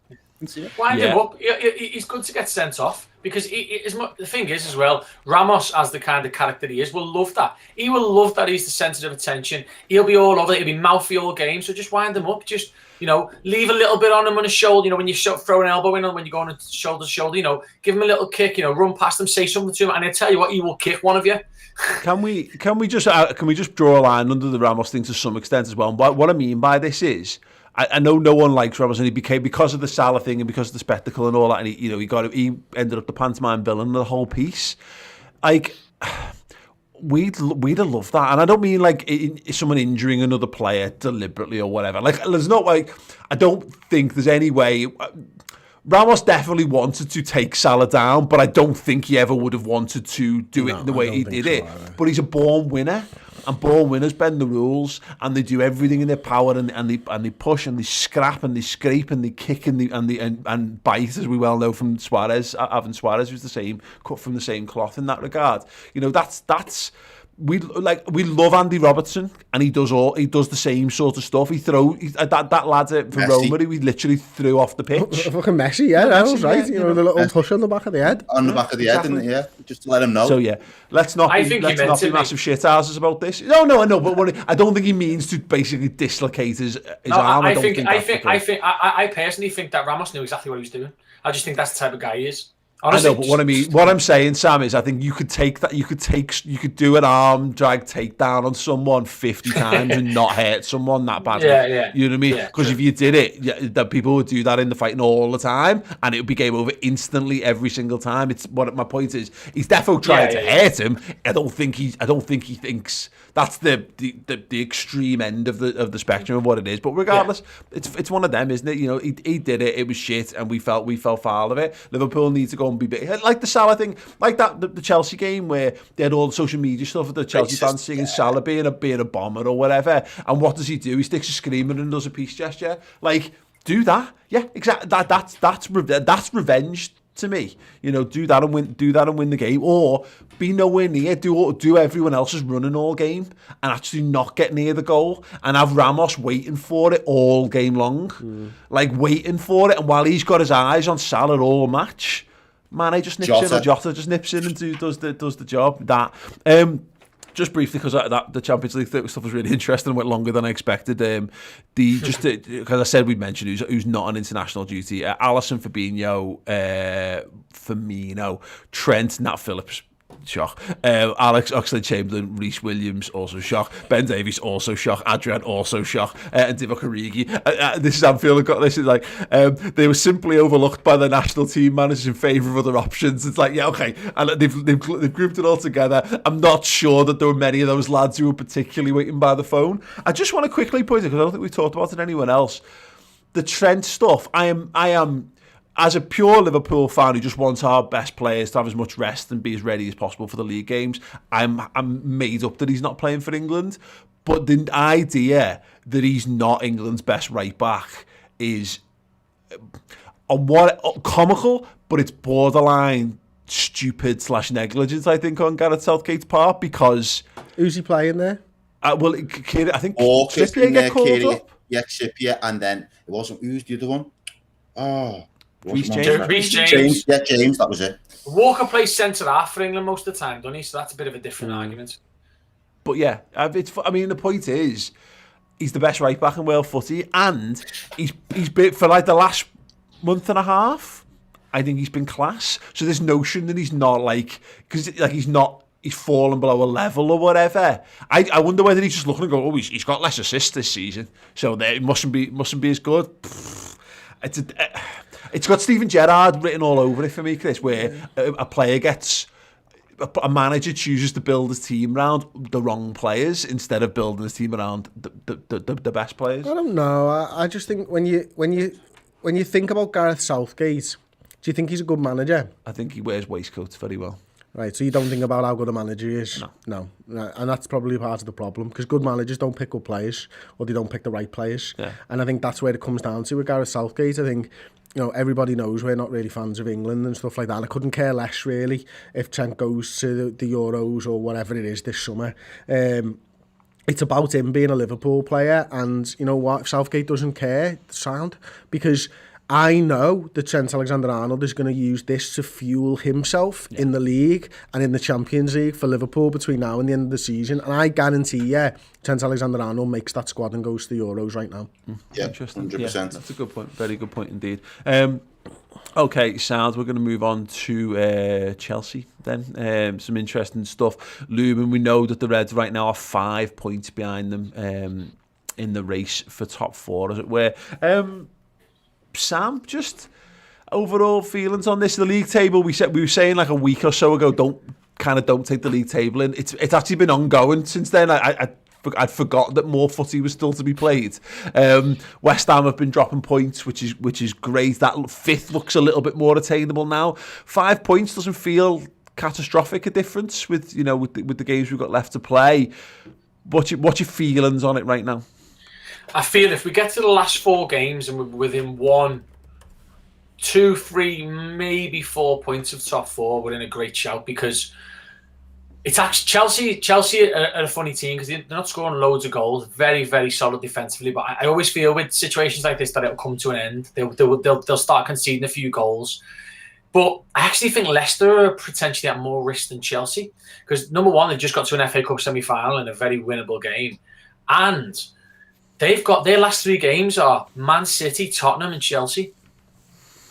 Wind him up. He's good to get sent off because the thing is as well, Ramos, as the kind of character he is, will love that. He will love that he's the centre of attention. He'll be all over it. He'll be mouthy all game. So just wind him up. Just, leave a little bit on him on his shoulder. When you throw an elbow in or when you're going shoulder to shoulder, give him a little kick, run past him, say something to him. And I tell you what, he will kick one of you. Can we just draw a line under the Ramos thing to some extent as well? And what I mean by this is, I know no one likes Ramos, and he became, because of the Salah thing and because of the spectacle and all that, and he ended up the pantomime villain of the whole piece. Like, we'd have loved that, and I don't mean like someone injuring another player deliberately or whatever. Like, there's not like, I don't think there's any way. Ramos definitely wanted to take Salah down, but I don't think he ever would have wanted to do it the way he did it. But he's a born winner, and born winners bend the rules, and they do everything in their power, and they push, and they scrap, and they scrape, and they kick, and bite, as we well know from Suarez, Suarez, who's cut from the same cloth in that regard. That's. We love Andy Robertson, and he does the same sort of stuff. That lad from Roma, he literally threw off the pitch. Fucking Messi, yeah, that was right. The little touch on the back of the head. On the back of the head, didn't it? Yeah, just to let him know. So yeah, let's not be massive shithouses about this. No, I know, but I don't think he means to basically dislocate his arm. I personally think that Ramos knew exactly what he was doing. I just think that's the type of guy he is. Honestly, I know, but what I'm saying, Sam, is I think you could do an arm drag takedown on someone 50 times and not hurt someone that badly. Yeah. You know what I mean? Because if you did it, that people would do that in the fighting all the time, and it would be game over instantly every single time. It's what my point is. He's definitely trying to hurt him. I don't think he thinks that's the extreme end of the spectrum of what it is. But regardless, it's one of them, isn't it? He did it. It was shit, and we fell foul of it. Liverpool need to go and be big, like the Salah thing, like that the Chelsea game where they had all the social media stuff of the Chelsea fans singing Salah being a bomber or whatever. And what does he do? He sticks a screamer and does a peace gesture. Like, do that. Yeah, exactly. That's revenge to me. Do that and win the game, or be nowhere near. Do everyone else's running all game and actually not get near the goal, and have Ramos waiting for it all game long, like waiting for it. And while he's got his eyes on Salah all match, Mane just nips in, or Jota just nips in and does the job. That just briefly, because the Champions League stuff was really interesting and went longer than I expected. Because I said we'd mention who's not on international duty: Alisson, Fabinho, Firmino, Trent, Nat Phillips. Shock. Alex Oxlade-Chamberlain, Reece Williams, also shock. Ben Davies, also shock. Adrian, also shock. And Divock Origi. This is Anfield. This is like they were simply overlooked by the national team managers in favour of other options. It's like, yeah, okay, and they've grouped it all together. I'm not sure that there were many of those lads who were particularly waiting by the phone. I just want to quickly point it, because I don't think we've talked about it anyone else. The Trent stuff. I am. As a pure Liverpool fan who just wants our best players to have as much rest and be as ready as possible for the league games, I'm made up that he's not playing for England. But the idea that he's not England's best right back is comical, but it's borderline stupid / negligence, I think, on Gareth Southgate's part, because... Who's he playing there? I think Trippier get called up. Yeah, Trippier, and then it wasn't... Who's the other one? Oh... Reece James. Yeah, James, that was it. Walker plays centre-half for England most of the time, doesn't he? So that's a bit of a different argument. But yeah, the point is, he's the best right back in world footy, and he's been, for like the last month and a half, I think he's been class. So this notion that he's not because he's not he's fallen below a level or whatever. I wonder whether he's just looking and go, oh, he's got less assists this season, so it mustn't be as good. It's got Steven Gerrard written all over it for me, Chris, where a player gets... A manager chooses to build his team around the wrong players instead of building his team around the best players. I don't know. I just think when you think about Gareth Southgate, do you think he's a good manager? I think he wears waistcoats very well. Right, so you don't think about how good a manager he is? No. And that's probably part of the problem, because good managers don't pick good players, or they don't pick the right players. Yeah. And I think that's where it comes down to with Gareth Southgate. I think, everybody knows we're not really fans of England and stuff like that. And I couldn't care less, really, if Trent goes to the Euros or whatever it is this summer. It's about him being a Liverpool player, and you know what? If Southgate doesn't care, sound, because I know that Trent Alexander-Arnold is going to use this to fuel himself in the league and in the Champions League for Liverpool between now and the end of the season. And I guarantee you, Trent Alexander-Arnold makes that squad and goes to the Euros right now. Yeah, interesting. 100%. Yeah, that's a good point. Very good point indeed. Okay, Sounds. We're going to move on to Chelsea then. Some interesting stuff. Lumen, we know that the Reds right now are 5 points behind them in the race for top 4, as it were. Sam, just overall feelings on this. The league table, we were saying like a week or so ago, don't take the league table in. It's actually been ongoing since then. I'd forgot that more footy was still to be played. West Ham have been dropping points, which is great. That 5th looks a little bit more attainable now. 5 points doesn't feel catastrophic a difference with the games we've got left to play. What's your feelings on it right now? I feel if we get to the last 4 games and we're within 1, 2, 3, maybe 4 points of top 4, we're in a great shout, because it's actually Chelsea are a funny team because they're not scoring loads of goals, very, very solid defensively. But I always feel with situations like this that it'll come to an end. They'll start conceding a few goals. But I actually think Leicester are potentially at more risk than Chelsea, because number one, they just got to an FA Cup semi-final in a very winnable game, and they've got their last 3 games are Man City, Tottenham and Chelsea.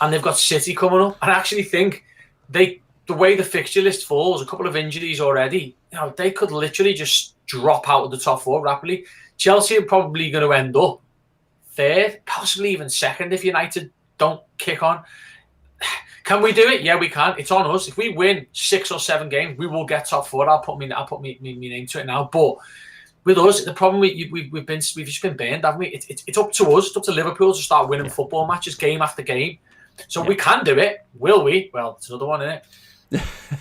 And they've got City coming up. And I actually think the way the fixture list falls, a couple of injuries already, they could literally just drop out of the top 4 rapidly. Chelsea are probably going to end up 3rd, possibly even 2nd if United don't kick on. Can we do it? Yeah, we can. It's on us. If we win 6 or 7 games, we will get top 4. I'll put me name to it now. But with us, the problem we've just been burned, haven't we? It's up to us. It's up to Liverpool to start winning football matches game after game. So we can do it. Will we? Well, it's another one, isn't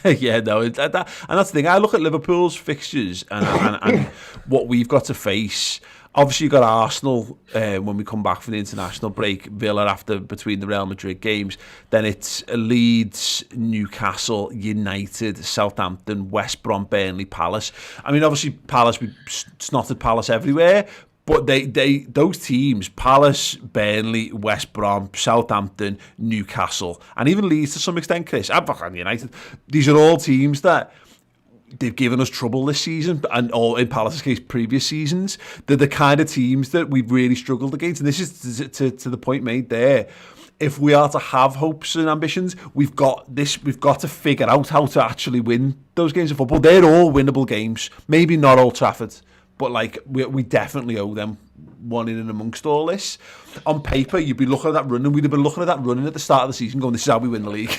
it? Yeah, no, and that's the thing. I look at Liverpool's fixtures and what we've got to face. Obviously, you've got Arsenal when we come back from the international break, Villa between the Real Madrid games. Then it's Leeds, Newcastle, United, Southampton, West Brom, Burnley, Palace. I mean, obviously, Palace, we snotted Palace everywhere. But those teams, Palace, Burnley, West Brom, Southampton, Newcastle, and even Leeds to some extent, Chris, and United, these are all teams that they've given us trouble this season, and all in Palace's case, previous seasons. They're the kind of teams that we've really struggled against. And this is to the point made there. If we are to have hopes and ambitions, we've got to figure out how to actually win those games of football. They're all winnable games. Maybe not Old Trafford, but like we definitely owe them one in and amongst all this. On paper, you'd be looking at that run, and we'd have been looking at that running at the start of the season going, this is how we win the league.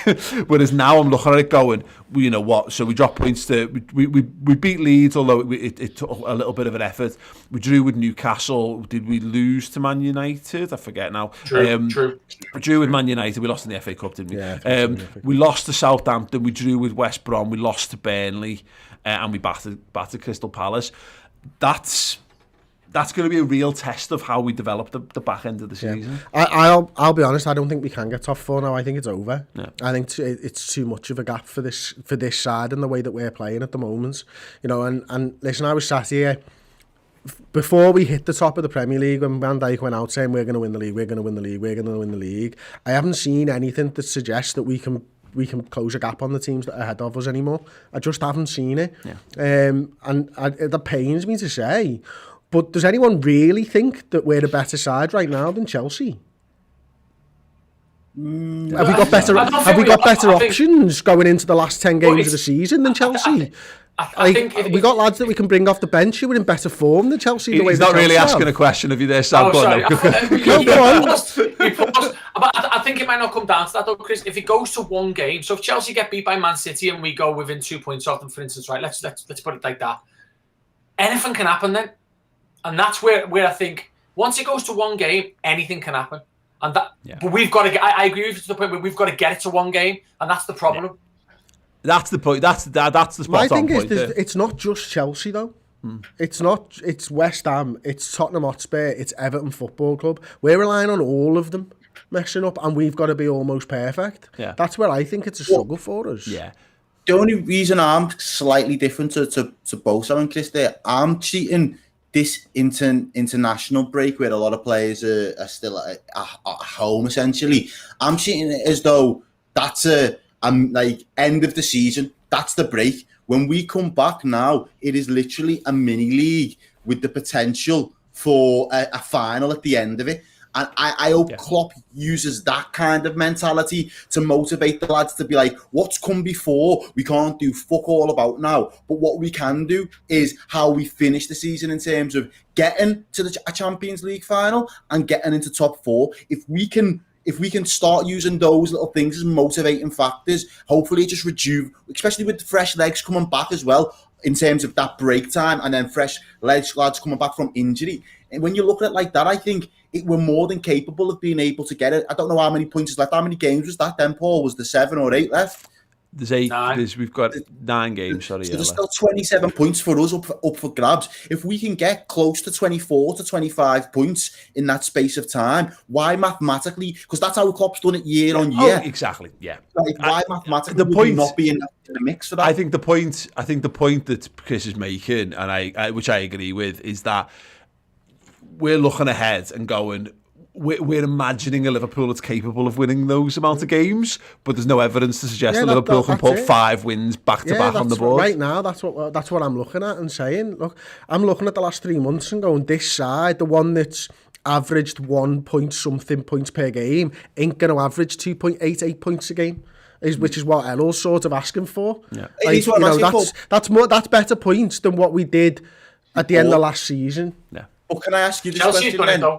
Whereas now I'm looking at it going, well, you know what, so we dropped points to, we beat Leeds, although it took a little bit of an effort. We drew with Newcastle. Did we lose to Man United? I forget now. True. We drew with Man United. We lost in the FA Cup, didn't we? Yeah, we lost to Southampton. We drew with West Brom. We lost to Burnley. And we battered Crystal Palace. That's going to be a real test of how we develop the back end of the season. I'll be honest, I don't think we can get top 4 now. I think it's over. Yeah. I think it's too much of a gap for this side and the way that we're playing at the moment. You know, and listen, I was sat here before we hit the top of the Premier League when Van Dijk went out saying we're going to win the league, we're going to win the league, we're going to win the league. I haven't seen anything that suggests that we can close a gap on the teams that are ahead of us anymore. I just haven't seen it. Yeah. And that pains me to say. But does anyone really think that we're a better side right now than Chelsea? Have we got better options going into the last 10 games of the season than Chelsea? I think we got lads that we can bring off the bench who are in better form than Chelsea. He's not really asking a question of you there, Sam. Sorry. Go on. But I think it might not come down to that though, Chris. If it goes to one game, so if Chelsea get beat by Man City and we go within 2 points off them, for instance, right? Let's put it like that. Anything can happen then, and that's where I think once it goes to one game, anything can happen. And that, but we've got to get. I agree with you to the point where we've got to get it to one game, and that's the problem. Yeah. That's the point. That's the spot My thing on point. It's not just Chelsea though. It's not. It's West Ham. It's Tottenham Hotspur. It's Everton Football Club. We're relying on all of them messing up, and we've got to be almost perfect. Yeah. That's where I think it's a struggle for us. Yeah. The only reason I'm slightly different to both Sam and Chris there, I'm treating this international break where a lot of players are still at home essentially. I'm treating it as though that's like end of the season. That's the break. When we come back now, it is literally a mini league with the potential for a final at the end of it. And I hope Klopp uses that kind of mentality to motivate the lads to be like, what's come before, we can't do fuck all about now. But what we can do is how we finish the season in terms of getting to a Champions League final and getting into top four. If we can start using those little things as motivating factors, hopefully it just especially with the fresh legs coming back as well, in terms of that break time and then fresh lads coming back from injury. And when you look at it like that, I think we're more than capable of being able to get it. I don't know how many points is left. How many games was that then, Paul? Was there 7 or 8 left? There's 8. We've got 9 games. Sorry, so there's still 27 points for us up for grabs. If we can get close to 24 to 25 points in that space of time, why mathematically? Because that's how Klopp's done it year on year. Oh, exactly. Yeah. Like, why mathematically would we not be in the mix for that? I think the point that Chris is making, and I which I agree with, is that we're looking ahead and going, we're imagining a Liverpool that's capable of winning those amount of games, but there's no evidence to suggest that Liverpool can put 5 wins back to back on the board. Right now, that's what I'm looking at and saying. Look, I'm looking at the last 3 months and going, this side, the one that's averaged 1 point something points per game, ain't going to average 2.88 points a game. Which is what Errol's sort of asking for. Yeah. Like, that's better points than what we did at the end of last season. Yeah. But can I ask you this question then?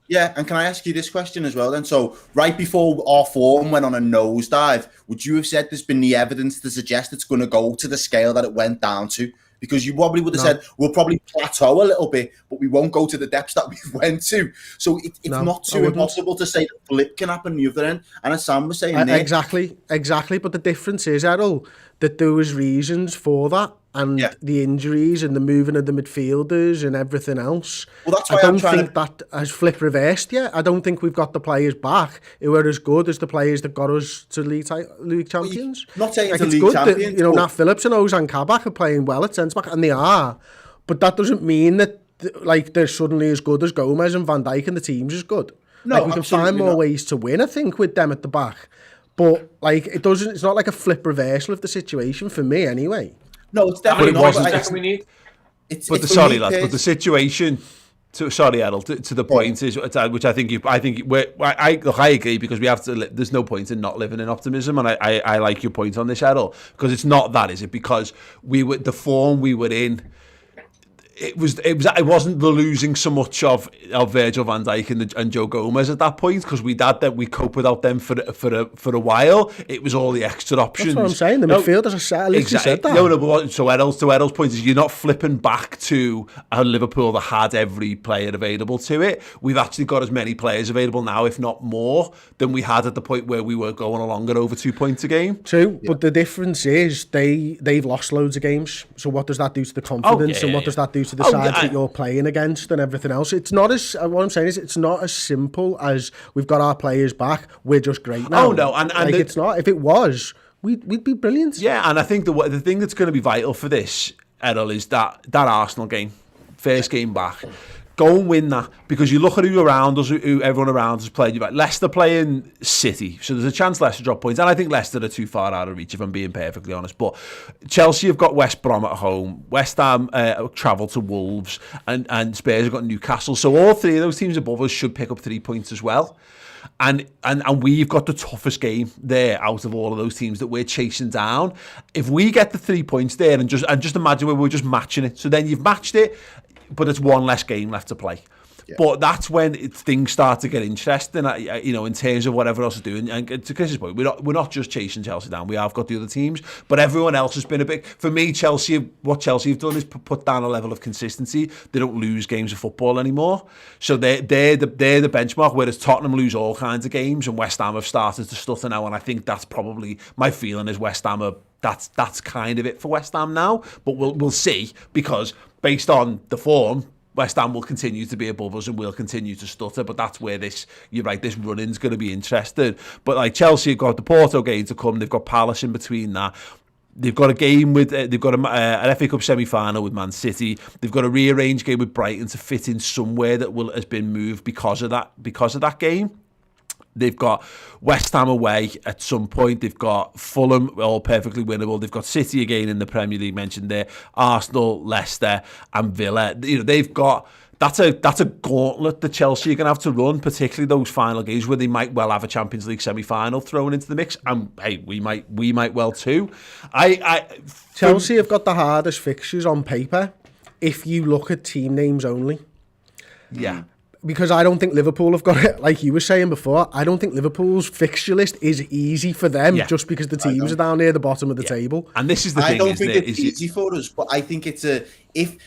Yeah, and can I ask you this question as well then? So, right before our form went on a nosedive, would you have said there's been the evidence to suggest it's going to go to the scale that it went down to? Because you probably would have said, we'll probably plateau a little bit, but we won't go to the depths that we went to. So it's not too impossible to say the flip can happen the other end. And as Sam was saying there... Exactly. But the difference is, Errol, that there was reasons for that. And the injuries and the moving of the midfielders and everything else. Well, that's why I don't think that has flip reversed yet. I don't think we've got the players back who are as good as the players that got us to league champions. Not saying like, it's league champions. That, Nat Phillips and Ozan Kabak are playing well at centre-back, and they are. But that doesn't mean that they're suddenly as good as Gomez and Van Dijk and the team's as good. No, we can find more ways to win, I think, with them at the back. But it's not like a flip reversal of the situation for me anyway. No, it's definitely not. But the situation. Sorry, Errol. To the point is, which I think I agree, because we have to. There's no point in not living in optimism, and I like your point on this, Errol, because it's not that, is it? Because the form we were in. It wasn't the losing so much of Virgil van Dijk and Joe Gomez at that point, because we cope without them for a while. It was all the extra options. That's what I'm saying. The midfielders are said that. No, but so Errol's point is, you're not flipping back to a Liverpool that had every player available to it. We've actually got as many players available now, if not more, than we had at the point where we were going along at over 2 points a game. True, but the difference is they've lost loads of games. So what does that do to the confidence, and what does that do to the sides that you're playing against and everything else? It's not as, what I'm saying is, it's not as simple as we've got our players back, we're just great now. Oh no, and it's not. If it was, we'd be brilliant. Yeah, and I think the thing that's going to be vital for this, Errol, is that Arsenal game, first game back. Go and win that, because you look at who everyone around us played. You've got Leicester playing City, so there's a chance Leicester drop points, and I think Leicester are too far out of reach, if I'm being perfectly honest. But Chelsea have got West Brom at home, West Ham travel to Wolves, and Spurs have got Newcastle. So all three of those teams above us should pick up 3 points as well. And we've got the toughest game there out of all of those teams that we're chasing down. If we get the 3 points there and just imagine where we're just matching it. So then you've matched it, but it's one less game left to play. Yeah. But that's when things start to get interesting, in terms of whatever else is doing. And to Chris's point, we're not just chasing Chelsea down. We have got the other teams, but everyone else has been a bit. For me, what Chelsea have done is put down a level of consistency. They don't lose games of football anymore, so they're the benchmark. Whereas Tottenham lose all kinds of games, and West Ham have started to stutter now. And I think that's probably my feeling is West Ham are. That's kind of it for West Ham now. But we'll see, because based on the form, West Ham will continue to be above us and will continue to stutter, but that's where this running's going to be interesting. But like Chelsea have got the Porto game to come, they've got Palace in between that. They've got a game with, they've got an FA Cup semi-final with Man City. They've got a rearranged game with Brighton to fit in somewhere that has been moved because of that game. They've got West Ham away at some point. They've got Fulham, all perfectly winnable. They've got City again in the Premier League, mentioned there. Arsenal, Leicester, and Villa. They've got that's a gauntlet that Chelsea are going to have to run, particularly those final games where they might well have a Champions League semi-final thrown into the mix. And hey, we might well too. Chelsea have got the hardest fixtures on paper if you look at team names only. Yeah. Because I don't think Liverpool have got it, like you were saying before, I don't think Liverpool's fixture list is easy for them just because the teams are down near the bottom of the table. And this is the thing. I don't think it's easy for us, but I think if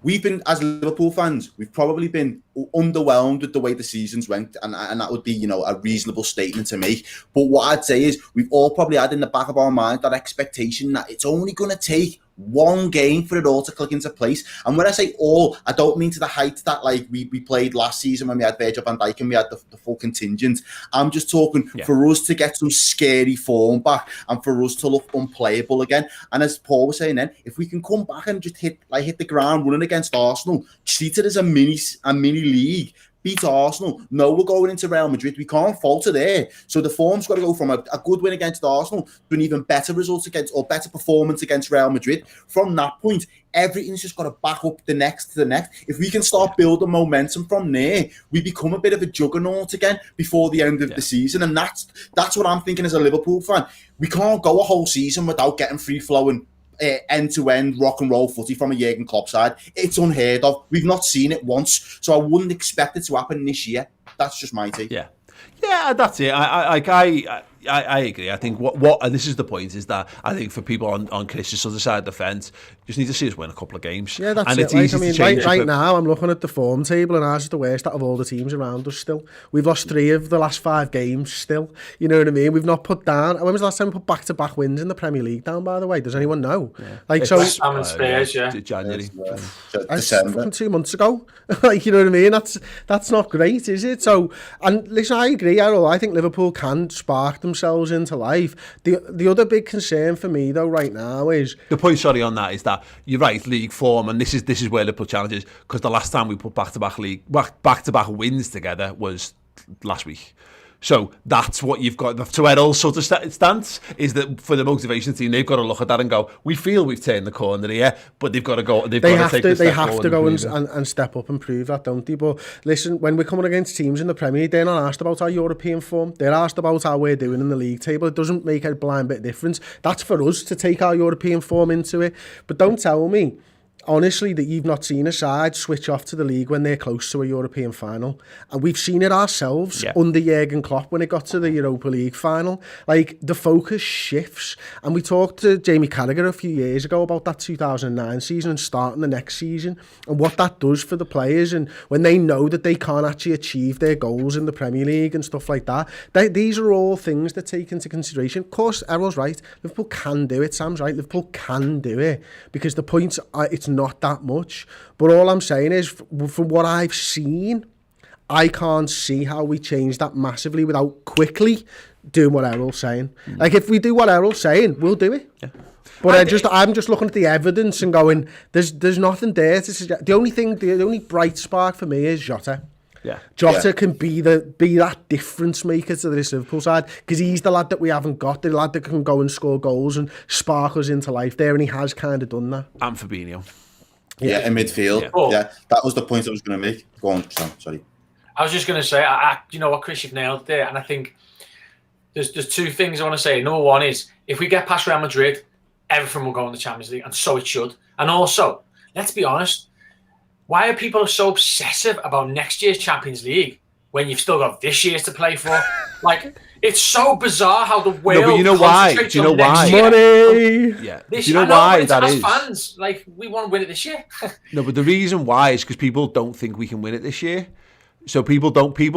we've been, as Liverpool fans, we've probably been underwhelmed with the way the seasons went, and that would be, a reasonable statement to make. But what I'd say is we've all probably had in the back of our mind that expectation that it's only going to take one game for it all to click into place. And when I say all, I don't mean to the height that we played last season when we had Virgil van Dijk and we had the full contingent. I'm just talking for us to get some scary form back and for us to look unplayable again. And as Paul was saying then, if we can come back and just hit the ground running against Arsenal, treat it as a mini league, beat Arsenal. No, we're going into Real Madrid. We can't falter there. So the form's got to go from a good win against Arsenal to an even better result or better performance against Real Madrid. From that point, everything's just got to back up the next to the next. If we can start building momentum from there, we become a bit of a juggernaut again before the end of the season. And that's what I'm thinking as a Liverpool fan. We can't go a whole season without getting free-flowing end-to-end rock and roll footy from a Jurgen Klopp side. It's unheard of. We've not seen it once, so I wouldn't expect it to happen this year. That's just my take. Yeah, that's it. I agree. I think what and this is the point, is that I think for people on Chris's other side of the fence, you just need to see us win a couple of games. Yeah, that's and it. It's easy to change right now, I'm looking at the form table, and ours is the worst out of all the teams around us still. We've lost 3 of the last 5 games still. You know what I mean? We've not put down. When was the last time we put back-to-back wins in the Premier League down, by the way? Does anyone know? Yeah. West Ham and Spurs, January. December. 2 months ago. You know what I mean? That's not great, is it? So, and listen, I agree, Errol. I think Liverpool can spark themselves into life. The other big concern for me, though, right now is... The point, on that, is that you're right, league form, and this is where Liverpool challenges, because the last time we put back-to-back wins together was last week. So that's what you've got. To Errol's sort of stance is that for the motivation team, they've got to look at that and go, we feel we've turned the corner here, but they've got to go. They have to go and step up and prove that, don't they? But listen, when we're coming against teams in the Premier League, they're not asked about our European form. They're asked about how we're doing in the league table. It doesn't make a blind bit of difference. That's for us to take our European form into it. But don't tell me, honestly, that you've not seen a side switch off to the league when they're close to a European final. And we've seen it ourselves under Jurgen Klopp when it got to the Europa League final. Like, the focus shifts. And we talked to Jamie Carragher a few years ago about that 2009 season and starting the next season and what that does for the players. And when they know that they can't actually achieve their goals in the Premier League and stuff like that, these are all things that take into consideration. Of course, Errol's right. Liverpool can do it. Sam's right. Liverpool can do it because the points are, it's not that much, but all I'm saying is from what I've seen, I can't see how we change that massively without quickly doing what Errol's saying. Like, if we do what Errol's saying, we'll do it. But I'm just looking at the evidence and going, there's nothing there to suggest. The only bright spark for me is Jota. Jota can be that difference maker to this Liverpool side, because he's the lad that we haven't got, the lad that can go and score goals and spark us into life there, and he has kind of done that. And Fabinho. In midfield. Yeah, that was the point I was going to make. Go on, Sam, sorry. I was just going to say, you know what, Chris, you've nailed it there. And I think there's two things I want to say. Number one is, if we get past Real Madrid, everything will go in the Champions League, and so it should. And also, let's be honest, why are people so obsessive about next year's Champions League when you've still got this year's to play for? Like, it's so bizarre how the world. No, but you know why? Do you know why? Money. Yeah. This, Do you know why that as is? fans, like, we want to win it this year. No, but the reason why is because people don't think we can win it this year. So people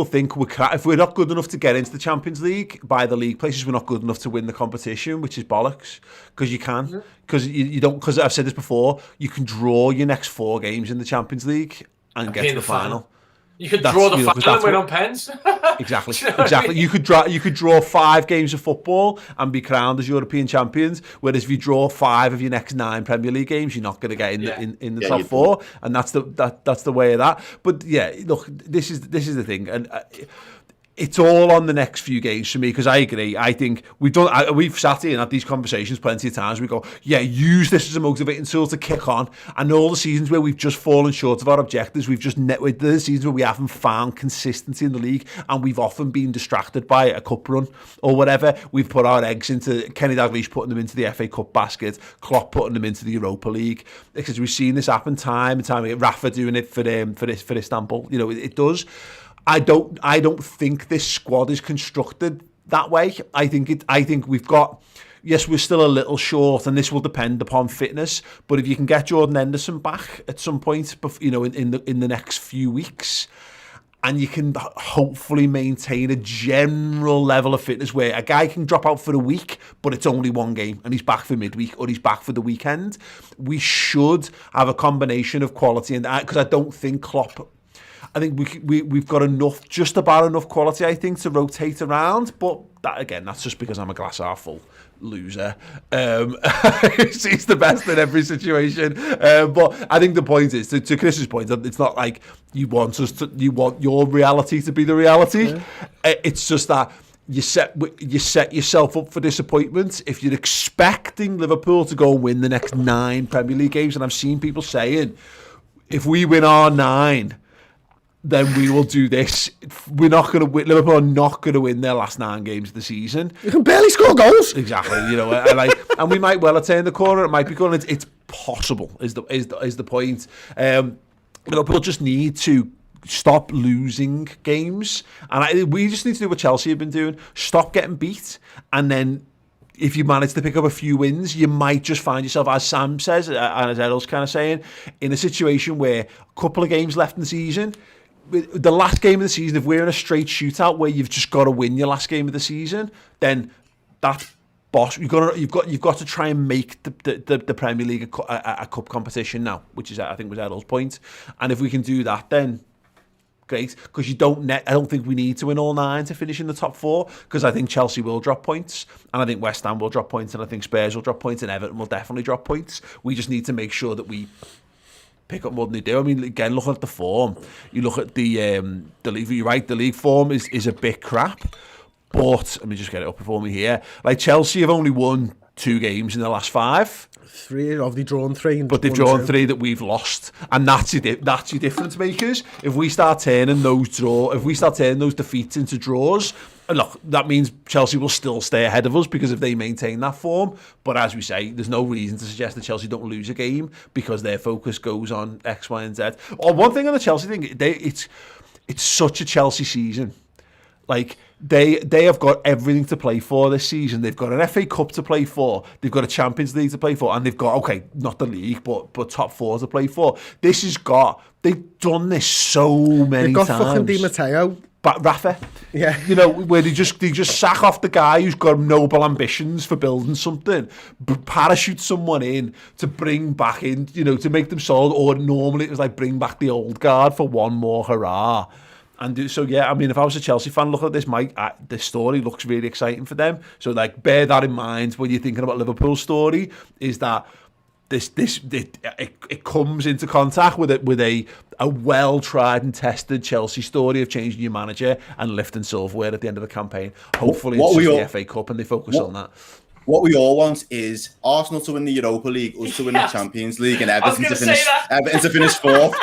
think if we're not good enough to get into the Champions League by the league places, we're not good enough to win the competition, which is bollocks. Because you can, because you don't. Because I've said this before, you can draw your next 4 games in the Champions League and get to the final. You could draw the final and win on pens. Exactly, You know what exactly. I mean? You could draw 5 games of football and be crowned as European champions. Whereas if you draw 5 of your next 9 Premier League games, you're not going to get in the top 4, and that's the way of that. But yeah, look, this is the thing, and it's all on the next few games for me, because I agree. I think we've sat here and had these conversations plenty of times. We go, yeah, use this as a motivating tool to kick on. And all the seasons where we've just fallen short of our objectives, the seasons where we haven't found consistency in the league, and we've often been distracted by a cup run or whatever. We've put our eggs into Kenny Dalglish putting them into the FA Cup basket, Klopp putting them into the Europa League, because we've seen this happen time and time again. Rafa doing it for Istanbul. You know, it does. I don't think this squad is constructed that way. I think we've got. Yes, we're still a little short, and this will depend upon fitness. But if you can get Jordan Henderson back at some point, you know, in the next few weeks, and you can hopefully maintain a general level of fitness where a guy can drop out for a week, but it's only 1 game, and he's back for midweek or he's back for the weekend, we should have a combination of quality, and because I don't think Klopp. I think we've got enough, just about enough quality, I think, to rotate around. But that's just because I'm a glass half full loser. He's the best in every situation. But I think the point is, to Chris's point, it's not like you want your reality to be the reality. Yeah. It's just that you set yourself up for disappointment if you're expecting Liverpool to go and win the next 9 Premier League games. And I've seen people saying, if we win our 9, then we will do this. We're not going to win. Liverpool are not going to win their last 9 games of the season. You can barely score goals. Exactly. You know, and we might well have turned the corner. It might be going. It's possible. Is the point? Liverpool just need to stop losing games, and we just need to do what Chelsea have been doing. Stop getting beat, and then, if you manage to pick up a few wins, you might just find yourself, as Sam says, and as Errol's kind of saying, in a situation where a couple of games left in the season. The last game of the season, if we're in a straight shootout where you've just got to win your last game of the season, then that boss, you've got to try and make the Premier League a cup competition now, which is, I think, was Errol's point. And if we can do that, then great, because I don't think we need to win all 9 to finish in the top 4, because I think Chelsea will drop points, and I think West Ham will drop points, and I think Spurs will drop points, and Everton will definitely drop points. We just need to make sure that we pick up more than they do. I mean, again, looking at the form, you look at the league. You're right, the league form is a bit crap. But let me just get it up before me here. Like, Chelsea have only won 2 games in the last 5. 3 of they've drawn 3, but they've drawn 3 that we've lost, and that's your difference makers. If we start turning those defeats into draws, and look, that means Chelsea will still stay ahead of us, because if they maintain that form. But as we say, there's no reason to suggest that Chelsea don't lose a game because their focus goes on X, Y, and Z. Or one thing on the Chelsea thing, it's such a Chelsea season. Like, they have got everything to play for this season. They've got an FA Cup to play for. They've got a Champions League to play for. And they've got, okay, not the league, but top 4 to play for. They've done this so many times. They've got fucking Di Matteo. But Rafa, yeah, you know, where they just sack off the guy who's got noble ambitions for building something, parachute someone in to bring back in, you know, to make them solid. Or normally it was like bring back the old guard for one more hurrah. And so, yeah, I mean, if I was a Chelsea fan, look at this, this story looks really exciting for them. So, like, bear that in mind when you're thinking about Liverpool's story, is that it comes into contact with a well tried and tested Chelsea story of changing your manager and lifting silverware at the end of the campaign. Hopefully, it's just the FA Cup and they focus on that. what we all want is Arsenal to win the Europa League, us to win the Champions League, and Everton to finish fourth.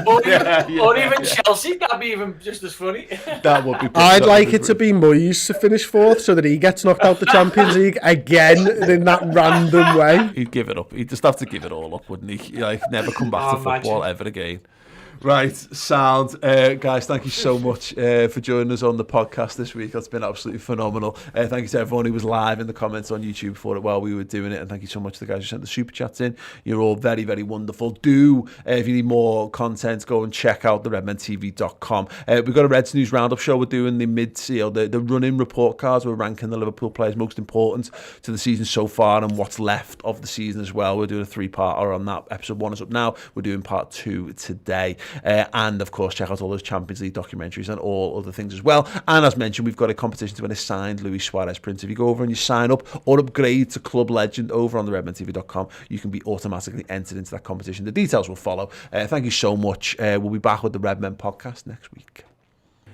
Or even Chelsea. That'd be even just as funny. That would be. I'd like it to be Moyes to finish fourth so that he gets knocked out the Champions League again in that random way. He'd give it up. He'd just have to give it all up, wouldn't he? Like, never come back to football ever again. Right, sound. Guys, thank you so much for joining us on the podcast this week. That's been absolutely phenomenal. Thank you to everyone who was live in the comments on YouTube for it while we were doing it. And thank you so much to the guys who sent the super chats in. You're all very, very wonderful. Do, if you need more content, go and check out the RedmenTV.com. We've got a Reds News Roundup show. We're doing the run-in report cards. We're ranking the Liverpool players most important to the season so far and what's left of the season as well. We're doing a 3-parter on that. Episode 1 is up now. We're doing part 2 today. And of course, check out all those Champions League documentaries and all other things as well. And as mentioned, we've got a competition to win a signed Luis Suarez print. If you go over and you sign up or upgrade to Club Legend over on the RedmenTV.com, you can be automatically entered into that competition. The details will follow. Thank you so much. We'll be back with the Redmen podcast next week.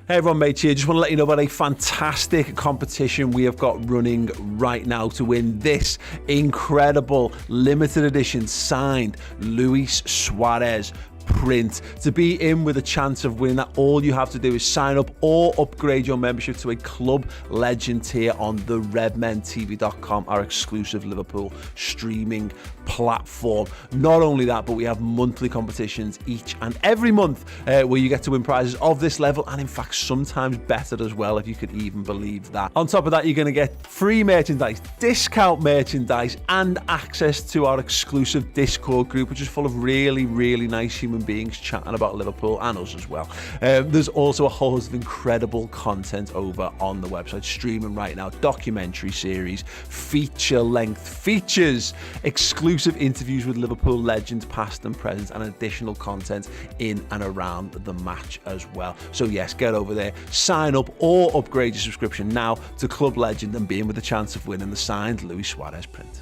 Hey everyone, mates here. Just want to let you know about a fantastic competition we have got running right now to win this incredible limited edition signed Luis Suarez print. To be in with a chance of winning that, all you have to do is sign up or upgrade your membership to a Club Legend tier on the RedmenTV.com, our exclusive Liverpool streaming platform. Not only that, but we have monthly competitions each and every month where you get to win prizes of this level, and in fact sometimes better as well, if you could even believe that. On top of that, you're going to get free merchandise, discount merchandise, and access to our exclusive Discord group, which is full of really, really nice human beings chatting about Liverpool and us as well. There's also a whole host of incredible content over on the website streaming right now. Documentary series, feature-length features, exclusive interviews with Liverpool legends past and present, and additional content in and around the match as well. So yes, get over there, sign up or upgrade your subscription now to Club Legend and be in with a chance of winning the signed Luis Suarez print.